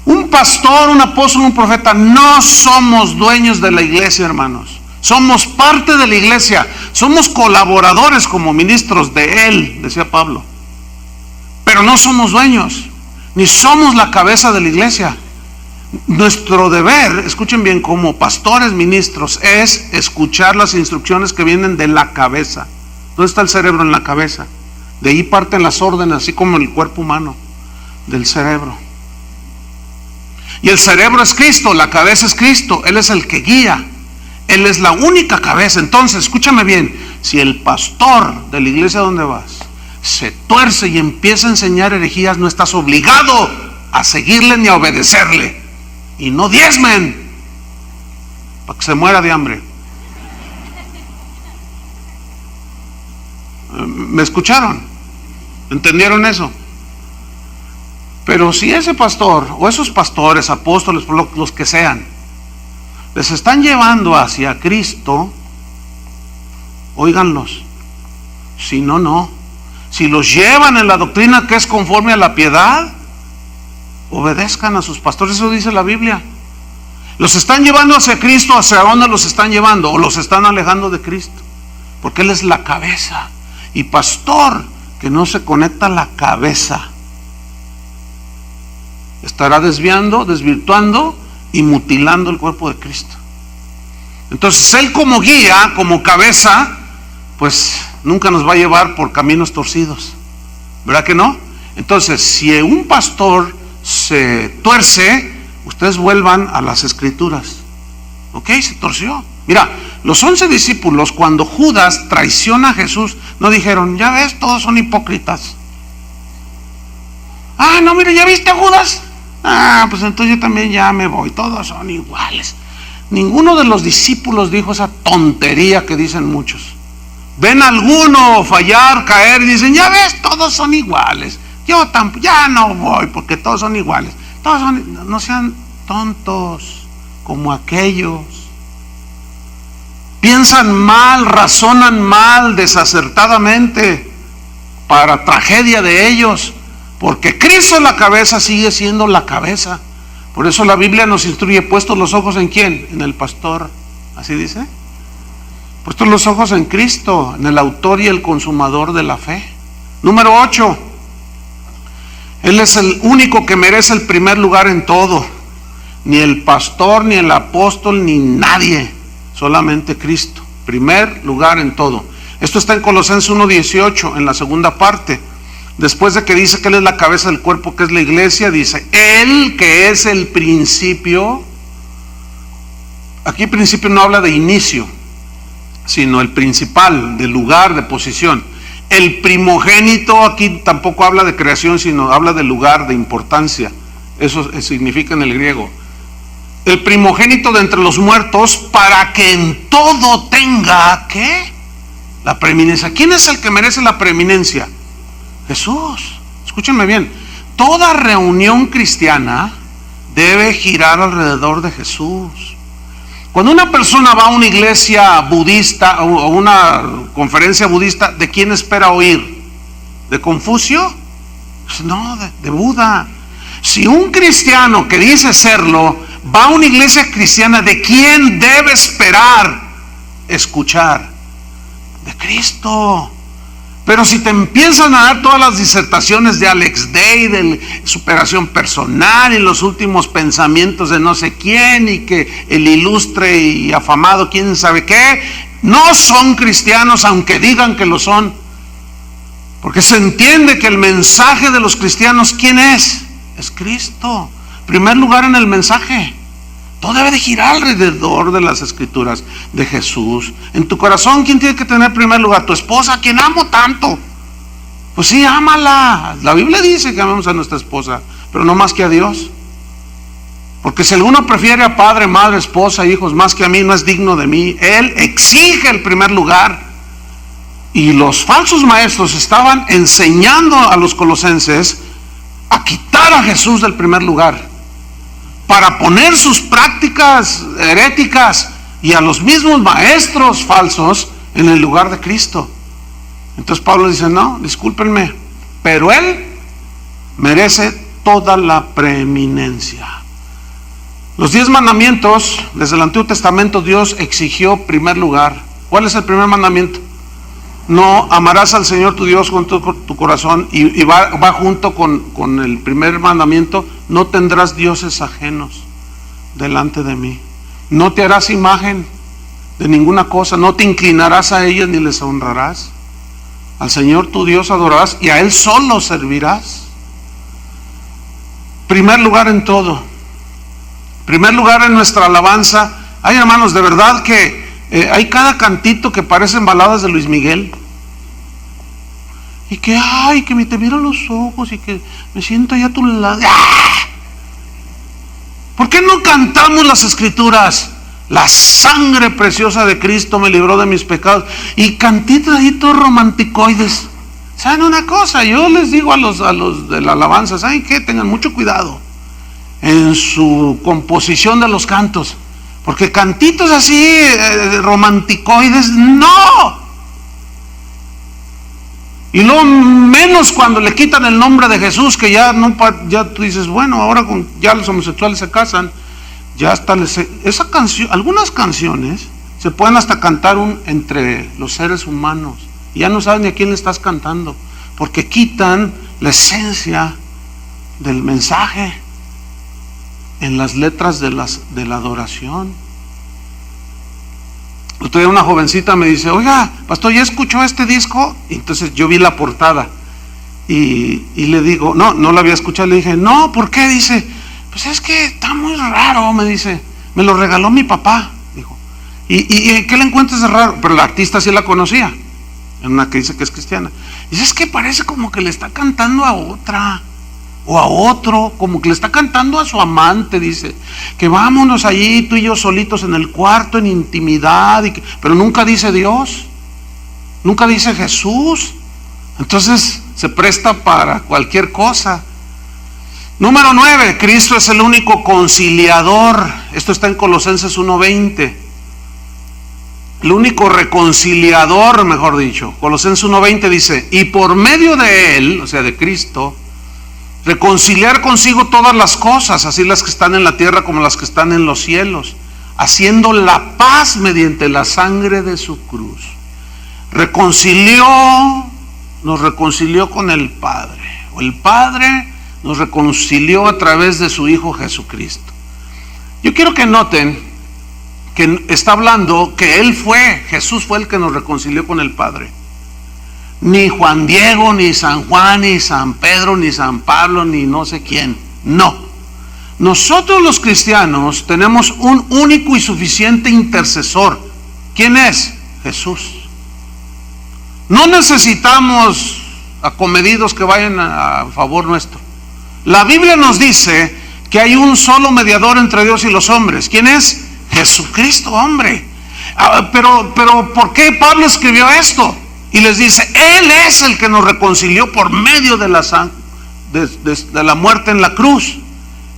Un pastor, un apóstol, un profeta, no somos dueños de la iglesia, hermanos. Somos parte de la iglesia. Somos colaboradores como ministros de Él, decía Pablo. Pero no somos dueños, ni somos la cabeza de la iglesia. Nuestro deber, escuchen bien, como pastores, ministros, es escuchar las instrucciones que vienen de la cabeza. ¿Dónde está el cerebro? En la cabeza. De ahí parten las órdenes, así como el cuerpo humano, del cerebro. Y el cerebro es Cristo, la cabeza es Cristo. Él es el que guía. Él es la única cabeza. Entonces, escúchame bien, si el pastor de la iglesia donde vas se tuerce y empieza a enseñar herejías, no estás obligado a seguirle ni a obedecerle. Y no diezmen para que se muera de hambre. ¿Me escucharon? ¿Entendieron eso? Pero si ese pastor o esos pastores, apóstoles, los que sean, les están llevando hacia Cristo, óiganlos. Si no, no. Si los llevan en la doctrina que es conforme a la piedad, obedezcan a sus pastores. Eso dice la Biblia. Los están llevando hacia Cristo. ¿Hacia dónde los están llevando? O los están alejando de Cristo, porque Él es la cabeza. Y pastor que no se conecta a la cabeza estará desviando, desvirtuando y mutilando el cuerpo de Cristo. Entonces Él como guía, como cabeza, pues nunca nos va a llevar por caminos torcidos, ¿verdad que no? Entonces, si un pastor se tuerce, ustedes vuelvan a las Escrituras. ¿Ok? Se torció. Mira, los 11 discípulos, cuando Judas traiciona a Jesús, no dijeron, ya ves, todos son hipócritas. Ah, no, mira, ¿ya viste a Judas? Ah, pues entonces yo también ya me voy, todos son iguales. Ninguno de los discípulos dijo esa tontería que dicen muchos. Ven a alguno fallar, caer y dicen, ya ves, todos son iguales. Yo tampoco, ya no voy porque todos son iguales. No sean tontos como aquellos. Piensan mal, razonan mal, desacertadamente, para tragedia de ellos, porque Cristo es la cabeza, sigue siendo la cabeza. Por eso la Biblia nos instruye: puestos los ojos en ¿quién? En el pastor. ¿Así dice? Puestos los ojos en Cristo, en el autor y el consumador de la fe. Número 8. Él es el único que merece el primer lugar en todo. Ni el pastor, ni el apóstol, ni nadie. Solamente Cristo. Primer lugar en todo. Esto está en Colosenses 1:18, en la segunda parte. Después de que dice que Él es la cabeza del cuerpo, que es la iglesia, dice: Él que es el principio. Aquí principio no habla de inicio, sino el principal, de lugar, de posición. El primogénito aquí tampoco habla de creación, sino habla de lugar, de importancia. Eso significa en el griego. El primogénito de entre los muertos, para que en todo tenga, ¿qué? La preeminencia. ¿Quién es el que merece la preeminencia? Jesús. Escúchenme bien. Toda reunión cristiana debe girar alrededor de Jesús. Cuando una persona va a una iglesia budista o una conferencia budista, ¿de quién espera oír? ¿De Confucio? No, de Buda. Si un cristiano que dice serlo va a una iglesia cristiana, ¿de quién debe esperar escuchar? De Cristo. Pero si te empiezan a dar todas las disertaciones de Alex Day, de superación personal y los últimos pensamientos de no sé quién, y que el ilustre y afamado quién sabe qué, no son cristianos aunque digan que lo son. Porque se entiende que el mensaje de los cristianos, ¿quién es? Es Cristo. Primer lugar en el mensaje. Todo debe de girar alrededor de las escrituras de Jesús. En tu corazón, ¿quién tiene que tener primer lugar? Tu esposa, a quien amo tanto. Pues sí, ámala. La Biblia dice que amamos a nuestra esposa, pero no más que a Dios. Porque si alguno prefiere a padre, madre, esposa, hijos más que a mí, no es digno de mí. Él exige el primer lugar. Y los falsos maestros estaban enseñando a los colosenses a quitar a Jesús del primer lugar, para poner sus prácticas heréticas y a los mismos maestros falsos en el lugar de Cristo. Entonces Pablo dice: no, discúlpenme, pero Él merece toda la preeminencia. Los 10 mandamientos, desde el Antiguo Testamento, Dios exigió primer lugar. ¿Cuál es el primer mandamiento? No, amarás al Señor tu Dios con todo tu corazón, y va junto con el primer mandamiento: no tendrás dioses ajenos delante de mí. No te harás imagen de ninguna cosa, no te inclinarás a ellas ni les honrarás. Al Señor tu Dios adorarás y a Él solo servirás. Primer lugar en todo. Primer lugar en nuestra alabanza. Ay, hermanos, de verdad que hay cada cantito que parecen baladas de Luis Miguel. Y que, ay, que me te miro los ojos y que me siento allá a tu lado. ¡Ah! ¿Por qué no cantamos las escrituras? La sangre preciosa de Cristo me libró de mis pecados. Y cantitos ahí todos romanticoides. ¿Saben una cosa? Yo les digo a los de la alabanza: ¿saben qué? Tengan mucho cuidado en su composición de los cantos. Porque cantitos así romanticoides, no. Y luego menos cuando le quitan el nombre de Jesús, que ya no, ya tú dices, bueno, ahora ya los homosexuales se casan, ya hasta esa canción, algunas canciones se pueden hasta cantar entre los seres humanos, y ya no sabes ni a quién le estás cantando, porque quitan la esencia del mensaje en las letras de la adoración. Otro día una jovencita me dice: oiga, pastor, ¿ya escuchó este disco? Y entonces yo vi la portada y le digo, no la había escuchado. Le dije, no, ¿por qué? Dice, pues es que está muy raro, me dice, me lo regaló mi papá, dijo. ¿Y qué le encuentras de raro? Pero la artista sí la conocía, en una que dice que es cristiana. Dice, es que parece como que le está cantando a otra o a otro, como que le está cantando a su amante. Dice, que vámonos allí tú y yo solitos en el cuarto, en intimidad, pero nunca dice Dios, nunca dice Jesús. Entonces se presta para cualquier cosa. Número 9, Cristo es el único conciliador. Esto está en Colosenses 1:20. El único reconciliador, mejor dicho. Colosenses 1:20 dice: y por medio de él, o sea, de Cristo, reconciliar consigo todas las cosas, así las que están en la tierra como las que están en los cielos, haciendo la paz mediante la sangre de su cruz. Nos reconcilió con el Padre, o el Padre nos reconcilió a través de su Hijo Jesucristo. Yo quiero que noten que está hablando que Jesús fue el que nos reconcilió con el Padre. Ni Juan Diego, ni San Juan, ni San Pedro, ni San Pablo, ni no sé quién. No. Nosotros los cristianos tenemos un único y suficiente intercesor. ¿Quién es? Jesús. No necesitamos acomedidos que vayan a favor nuestro. La Biblia nos dice que hay un solo mediador entre Dios y los hombres. ¿Quién es? Jesucristo, hombre. Pero ¿por qué Pablo escribió esto? Y les dice, Él es el que nos reconcilió por medio de la muerte en la cruz.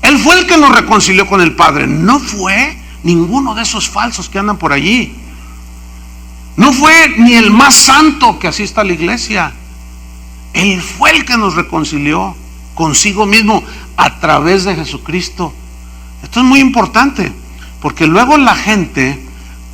Él fue el que nos reconcilió con el Padre. No fue ninguno de esos falsos que andan por allí. No fue ni el más santo que asista a la iglesia. Él fue el que nos reconcilió consigo mismo a través de Jesucristo. Esto es muy importante, porque luego la gente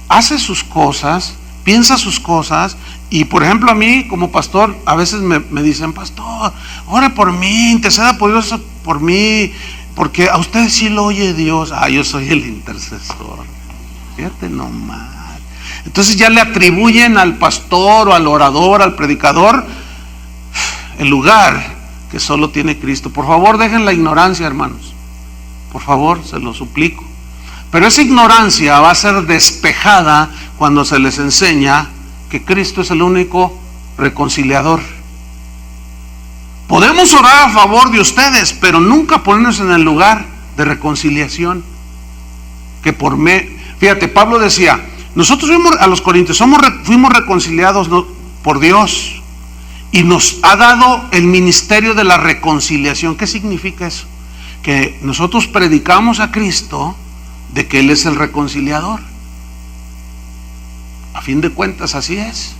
hace sus cosas, piensa sus cosas, y por ejemplo a mí como pastor a veces me dicen: pastor, ore por mí, interceda por Dios por mí, porque a usted sí lo oye Dios. Yo soy el intercesor. Fíjate nomás. Entonces ya le atribuyen al pastor o al orador, al predicador, el lugar que solo tiene Cristo. Por favor, dejen la ignorancia, hermanos. Por favor, se lo suplico. Pero esa ignorancia va a ser despejada cuando se les enseña que Cristo es el único reconciliador. Podemos orar a favor de ustedes, pero nunca ponernos en el lugar de reconciliación. Fíjate, Pablo decía: nosotros a los Corintios fuimos reconciliados por Dios, y nos ha dado el ministerio de la reconciliación. ¿Qué significa eso? Que nosotros predicamos a Cristo de que Él es el reconciliador. A fin de cuentas así es.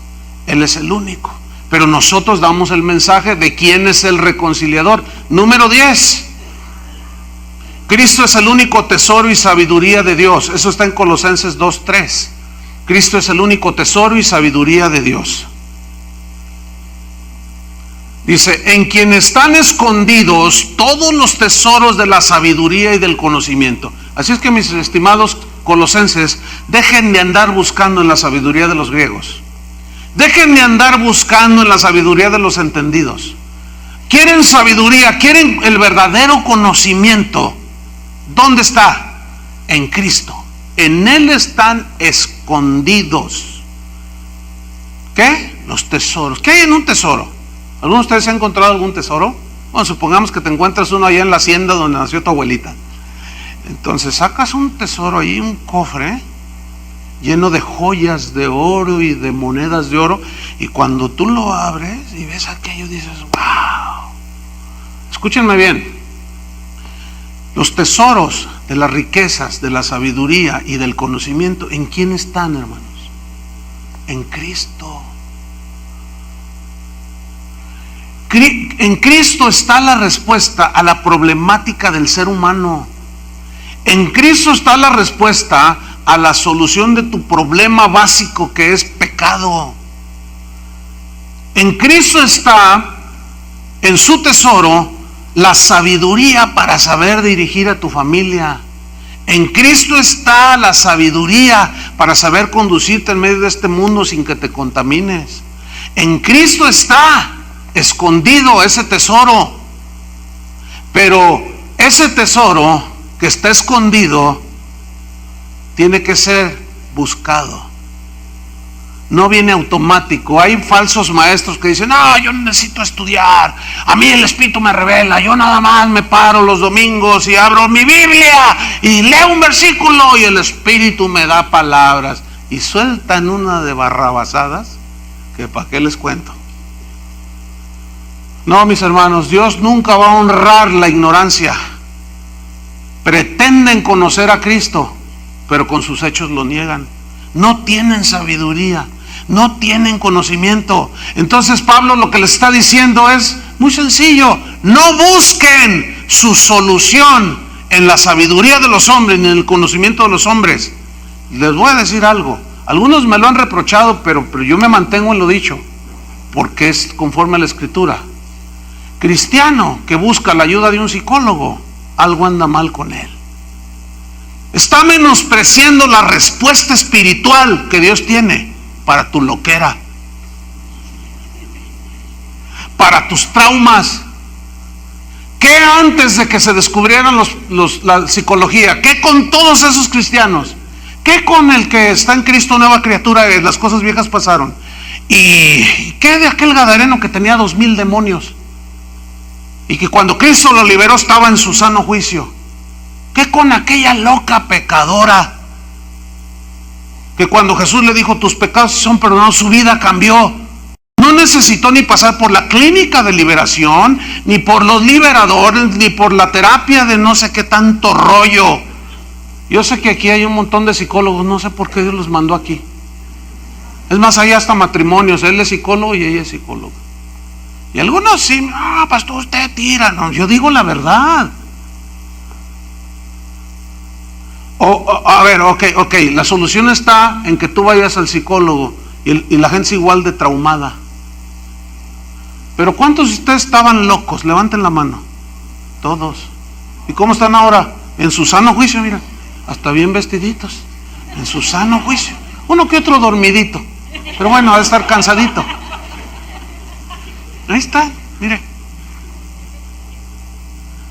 Él es el único. Pero nosotros damos el mensaje de quién es el reconciliador. Número 10. Cristo es el único tesoro y sabiduría de Dios. Eso está en Colosenses 2:3. Cristo es el único tesoro y sabiduría de Dios. Dice: en quien están escondidos todos los tesoros de la sabiduría y del conocimiento. Así es que, mis estimados colosenses, dejen de andar buscando en la sabiduría de los griegos. Dejen de andar buscando en la sabiduría de los entendidos. Quieren sabiduría, quieren el verdadero conocimiento. ¿Dónde está? En Cristo. En Él están escondidos. ¿Qué? Los tesoros. ¿Qué hay en un tesoro? ¿Alguno de ustedes ha encontrado algún tesoro? Bueno, supongamos que te encuentras uno allá en la hacienda donde nació tu abuelita. Entonces sacas un tesoro ahí, un cofre lleno de joyas de oro y de monedas de oro, y cuando tú lo abres y ves aquello, dices: wow. Escúchenme bien. Los tesoros de las riquezas, de la sabiduría y del conocimiento, ¿en quién están, hermanos? En Cristo. En Cristo está la respuesta a la problemática del ser humano. En Cristo está la respuesta a la solución de tu problema básico, que es pecado. En Cristo está, en su tesoro, la sabiduría para saber dirigir a tu familia. En Cristo está la sabiduría para saber conducirte en medio de este mundo sin que te contamines. En Cristo está escondido ese tesoro. Pero ese tesoro que está escondido tiene que ser buscado. No viene automático. Hay falsos maestros que dicen: no, yo necesito estudiar, a mí el Espíritu me revela, yo nada más me paro los domingos y abro mi Biblia y leo un versículo y el Espíritu me da palabras, y sueltan una de barrabasadas que para qué les cuento. No, mis hermanos, Dios nunca va a honrar la ignorancia. Pretenden conocer a Cristo, pero con sus hechos lo niegan. No tienen sabiduría, no tienen conocimiento. Entonces Pablo lo que les está diciendo es muy sencillo: no busquen su solución en la sabiduría de los hombres ni en el conocimiento de los hombres. Les voy a decir algo. Algunos me lo han reprochado, pero yo me mantengo en lo dicho, porque es conforme a la Escritura. Cristiano que busca la ayuda de un psicólogo, algo anda mal con él. Está menospreciando la respuesta espiritual que Dios tiene para tu loquera, para tus traumas. ¿Qué antes de que se descubrieran la psicología? ¿Qué con todos esos cristianos? ¿Qué con el que está en Cristo nueva criatura? Las cosas viejas pasaron. ¿Y qué de aquel gadareno que tenía 2000 demonios? Y que cuando Cristo lo liberó estaba en su sano juicio. ¿Qué con aquella loca pecadora que cuando Jesús le dijo tus pecados son perdonados, su vida cambió? No necesitó ni pasar por la clínica de liberación, ni por los liberadores, ni por la terapia de no sé qué tanto rollo. Yo sé que aquí hay un montón de psicólogos, no sé por qué Dios los mandó aquí. Es más, hay hasta matrimonios, él es psicólogo y ella es psicóloga. Y algunos sí, pastor, usted tira. No, yo digo la verdad. A ver, ok, la solución está en que tú vayas al psicólogo y la gente es igual de traumada. Pero ¿cuántos de ustedes estaban locos? Levanten la mano. Todos. ¿Y cómo están ahora? En su sano juicio, mira, hasta bien vestiditos, en su sano juicio. Uno que otro dormidito, pero bueno, ha de estar cansadito. Ahí está, mire.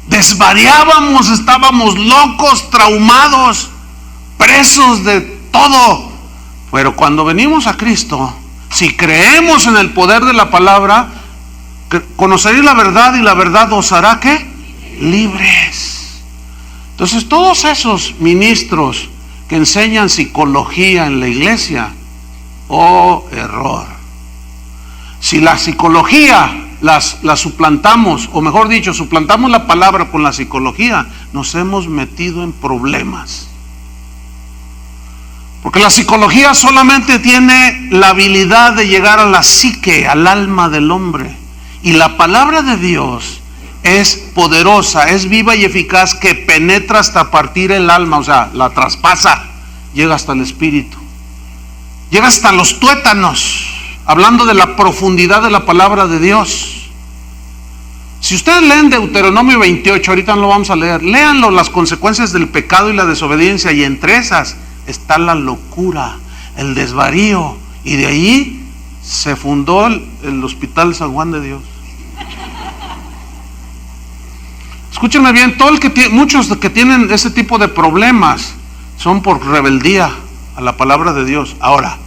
Desvariábamos, estábamos locos, traumados, presos de todo. Pero cuando venimos a Cristo, si creemos en el poder de la palabra, conoceréis la verdad y la verdad os hará ¿qué? Libres. Entonces todos esos ministros que enseñan psicología en la iglesia, error. Si la psicología la suplantamos, o mejor dicho, suplantamos la palabra con la psicología, nos hemos metido en problemas. Porque la psicología solamente tiene la habilidad de llegar a la psique, al alma del hombre. Y la palabra de Dios es poderosa, es viva y eficaz, que penetra hasta partir el alma, o sea, la traspasa, llega hasta el espíritu, llega hasta los tuétanos, hablando de la profundidad de la palabra de Dios. Si ustedes leen Deuteronomio 28, ahorita no lo vamos a leer, léanlo, las consecuencias del pecado y la desobediencia, y entre esas está la locura, el desvarío, y de ahí se fundó el Hospital San Juan de Dios. Escúchenme bien, muchos que tienen ese tipo de problemas son por rebeldía a la palabra de Dios. Ahora,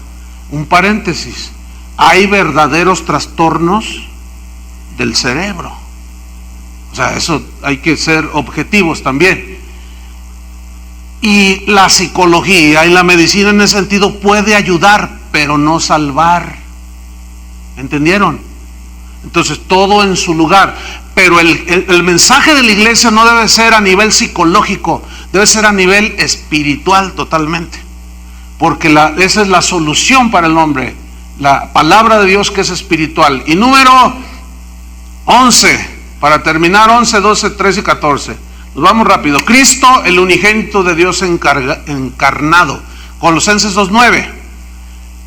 un paréntesis, hay verdaderos trastornos del cerebro. O sea, eso hay que ser objetivos también. Y la psicología y la medicina en ese sentido puede ayudar, pero no salvar. ¿Entendieron? Entonces todo en su lugar. Pero el mensaje de la iglesia no debe ser a nivel psicológico, debe ser a nivel espiritual totalmente. Porque esa es la solución para el hombre, la palabra de Dios que es espiritual. Y número 11, para terminar, 11, 12, 13 y 14. Nos vamos rápido. Cristo, el unigénito de Dios encarnado. Colosenses 2:9.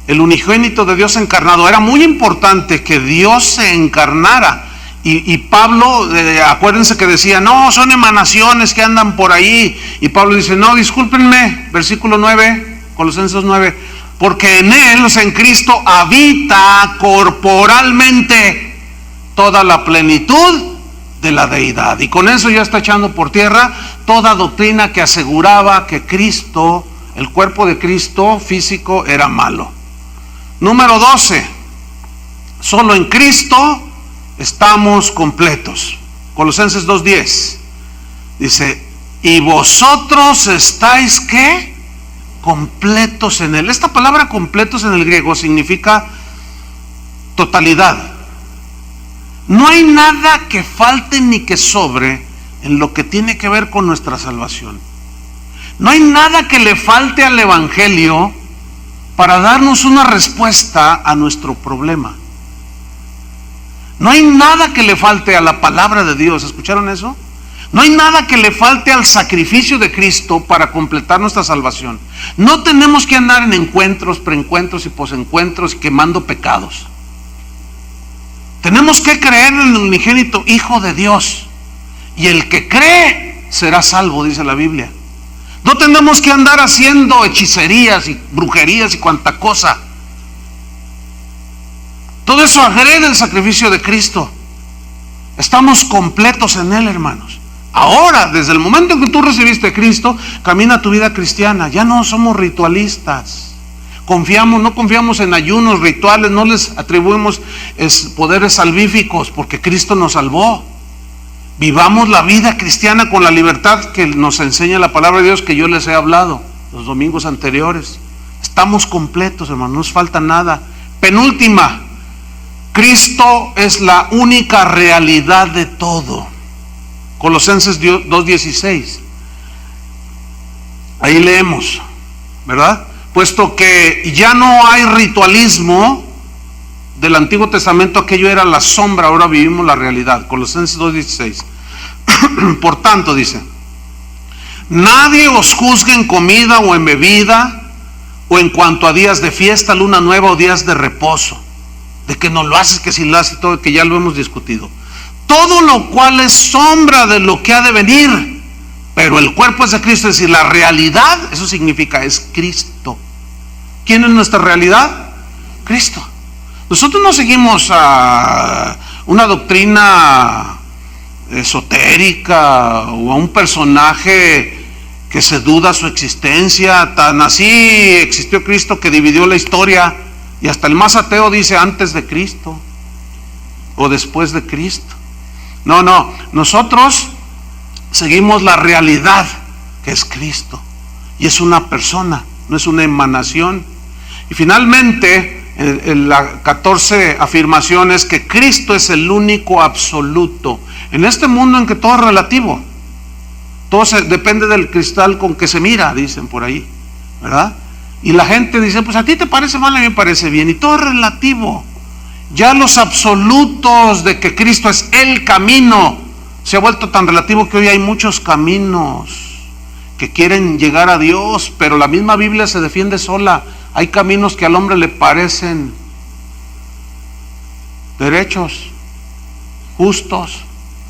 El unigénito de Dios encarnado. Era muy importante que Dios se encarnara. Y Pablo, acuérdense que decía, no, son emanaciones que andan por ahí. Y Pablo dice, no, discúlpenme, versículo 9, Colosenses 9, porque en él, o sea, en Cristo, habita corporalmente toda la plenitud de la deidad. Y con eso ya está echando por tierra toda doctrina que aseguraba que Cristo, el cuerpo de Cristo físico, era malo. Número 12, solo en Cristo estamos completos. Colosenses 2:10 dice, y vosotros estáis ¿qué? Completos en él. Esta palabra completos en el griego significa totalidad. No hay nada que falte ni que sobre en lo que tiene que ver con nuestra salvación. No hay nada que le falte al Evangelio para darnos una respuesta a nuestro problema. No hay nada que le falte a la palabra de Dios. ¿Escucharon eso? No hay nada que le falte al sacrificio de Cristo para completar nuestra salvación. No tenemos que andar en encuentros, preencuentros y posencuentros quemando pecados. Tenemos que creer en el unigénito Hijo de Dios. Y el que cree será salvo, dice la Biblia. No tenemos que andar haciendo hechicerías y brujerías y cuanta cosa. Todo eso agrede el sacrificio de Cristo. Estamos completos en Él, hermanos. Ahora, desde el momento en que tú recibiste a Cristo, camina tu vida cristiana. Ya no somos ritualistas. No confiamos en ayunos, rituales, no les atribuimos poderes salvíficos, porque Cristo nos salvó. Vivamos la vida cristiana con la libertad que nos enseña la palabra de Dios, que yo les he hablado los domingos anteriores. Estamos completos, hermanos, no nos falta nada. Penúltima, Cristo es la única realidad de todo. Colosenses 2:16. Ahí leemos, ¿verdad? Puesto que ya no hay ritualismo del Antiguo Testamento, aquello era la sombra, ahora vivimos la realidad. Colosenses 2:16. Por tanto, dice: nadie os juzgue en comida o en bebida, o en cuanto a días de fiesta, luna nueva o días de reposo, de que no lo haces, que si lo haces, todo, que ya lo hemos discutido. Todo lo cual es sombra de lo que ha de venir, pero el cuerpo es de Cristo. Es decir, la realidad, eso significa, es Cristo. ¿Quién es nuestra realidad? Cristo. Nosotros no seguimos a una doctrina esotérica o a un personaje que se duda su existencia. Tan así existió Cristo que dividió la historia, y hasta el más ateo dice antes de Cristo o después de Cristo. No, nosotros seguimos la realidad que es Cristo, y es una persona, no es una emanación. Y finalmente, en la 14 afirmación es que Cristo es el único absoluto. En este mundo en que todo es relativo, todo depende del cristal con que se mira, dicen por ahí, ¿verdad? Y la gente dice, pues a ti te parece mal, a mí me parece bien, y todo es relativo. Ya los absolutos de que Cristo es el camino se ha vuelto tan relativo que hoy hay muchos caminos que quieren llegar a Dios, pero la misma Biblia se defiende sola. Hay caminos que al hombre le parecen derechos, justos,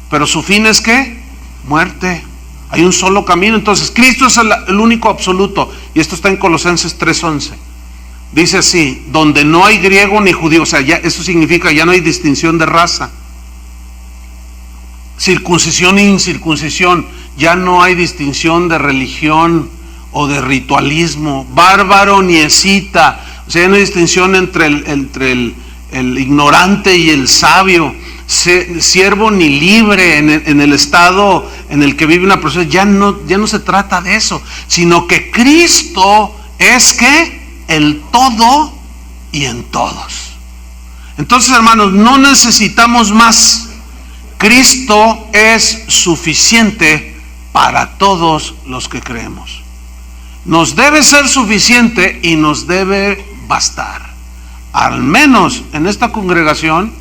pero su fin es ¿qué? Muerte. Hay un solo camino. Entonces Cristo es el único absoluto, y esto está en Colosenses 3:11. Dice así: donde no hay griego ni judío. O sea, ya, eso significa ya no hay distinción de raza, circuncisión e incircuncisión, ya no hay distinción de religión o de ritualismo, bárbaro ni escita. O sea, ya no hay distinción entre el ignorante y el sabio, siervo ni libre en el estado en el que vive una persona. Ya no se trata de eso, sino que Cristo es ¿qué? El todo y en todos. Entonces, hermanos, no necesitamos más. Cristo es suficiente para todos los que creemos. Nos debe ser suficiente y nos debe bastar. Al menos en esta congregación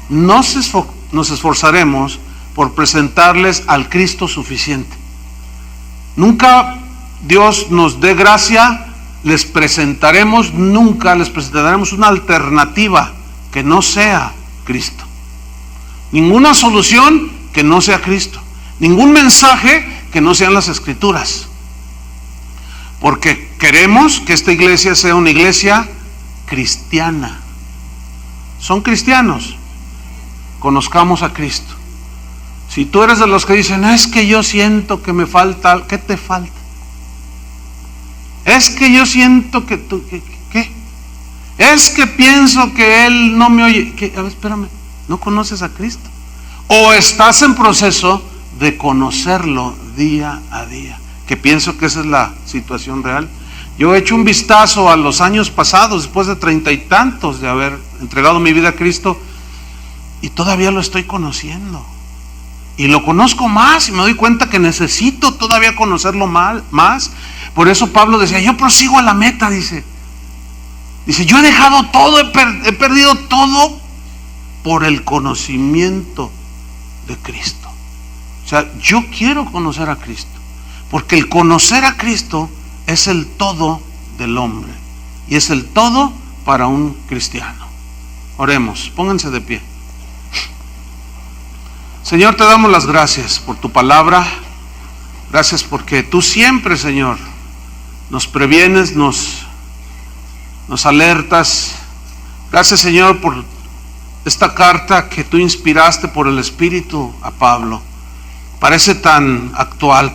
nos esforzaremos por presentarles al Cristo suficiente. Nunca Dios nos dé gracia, nunca les presentaremos una alternativa que no sea Cristo. Ninguna solución que no sea Cristo. Ningún mensaje que no sean las Escrituras. Porque queremos que esta iglesia sea una iglesia cristiana. Son cristianos. Conozcamos a Cristo. Si tú eres de los que dicen, es que yo siento que me falta, ¿qué te falta? Es que yo siento que tú, ¿qué? Es que pienso que Él no me oye. ¿Qué? A ver, espérame, ¿no conoces a Cristo? O estás en proceso de conocerlo día a día, que pienso que esa es la situación real. Yo he hecho un vistazo a los años pasados, después de 30 y tantos de haber entregado mi vida a Cristo, y todavía lo estoy conociendo. Y lo conozco más y me doy cuenta que necesito todavía conocerlo más. Por eso Pablo decía, yo prosigo a la meta, dice, yo he dejado todo, he perdido todo por el conocimiento de Cristo. O sea, yo quiero conocer a Cristo, porque el conocer a Cristo es el todo del hombre y es el todo para un cristiano. Oremos, pónganse de pie. Señor, te damos las gracias por tu palabra. Gracias porque tú siempre, Señor, nos previenes, nos alertas. Gracias, Señor, por esta carta que tú inspiraste por el Espíritu a Pablo. Parece tan actual.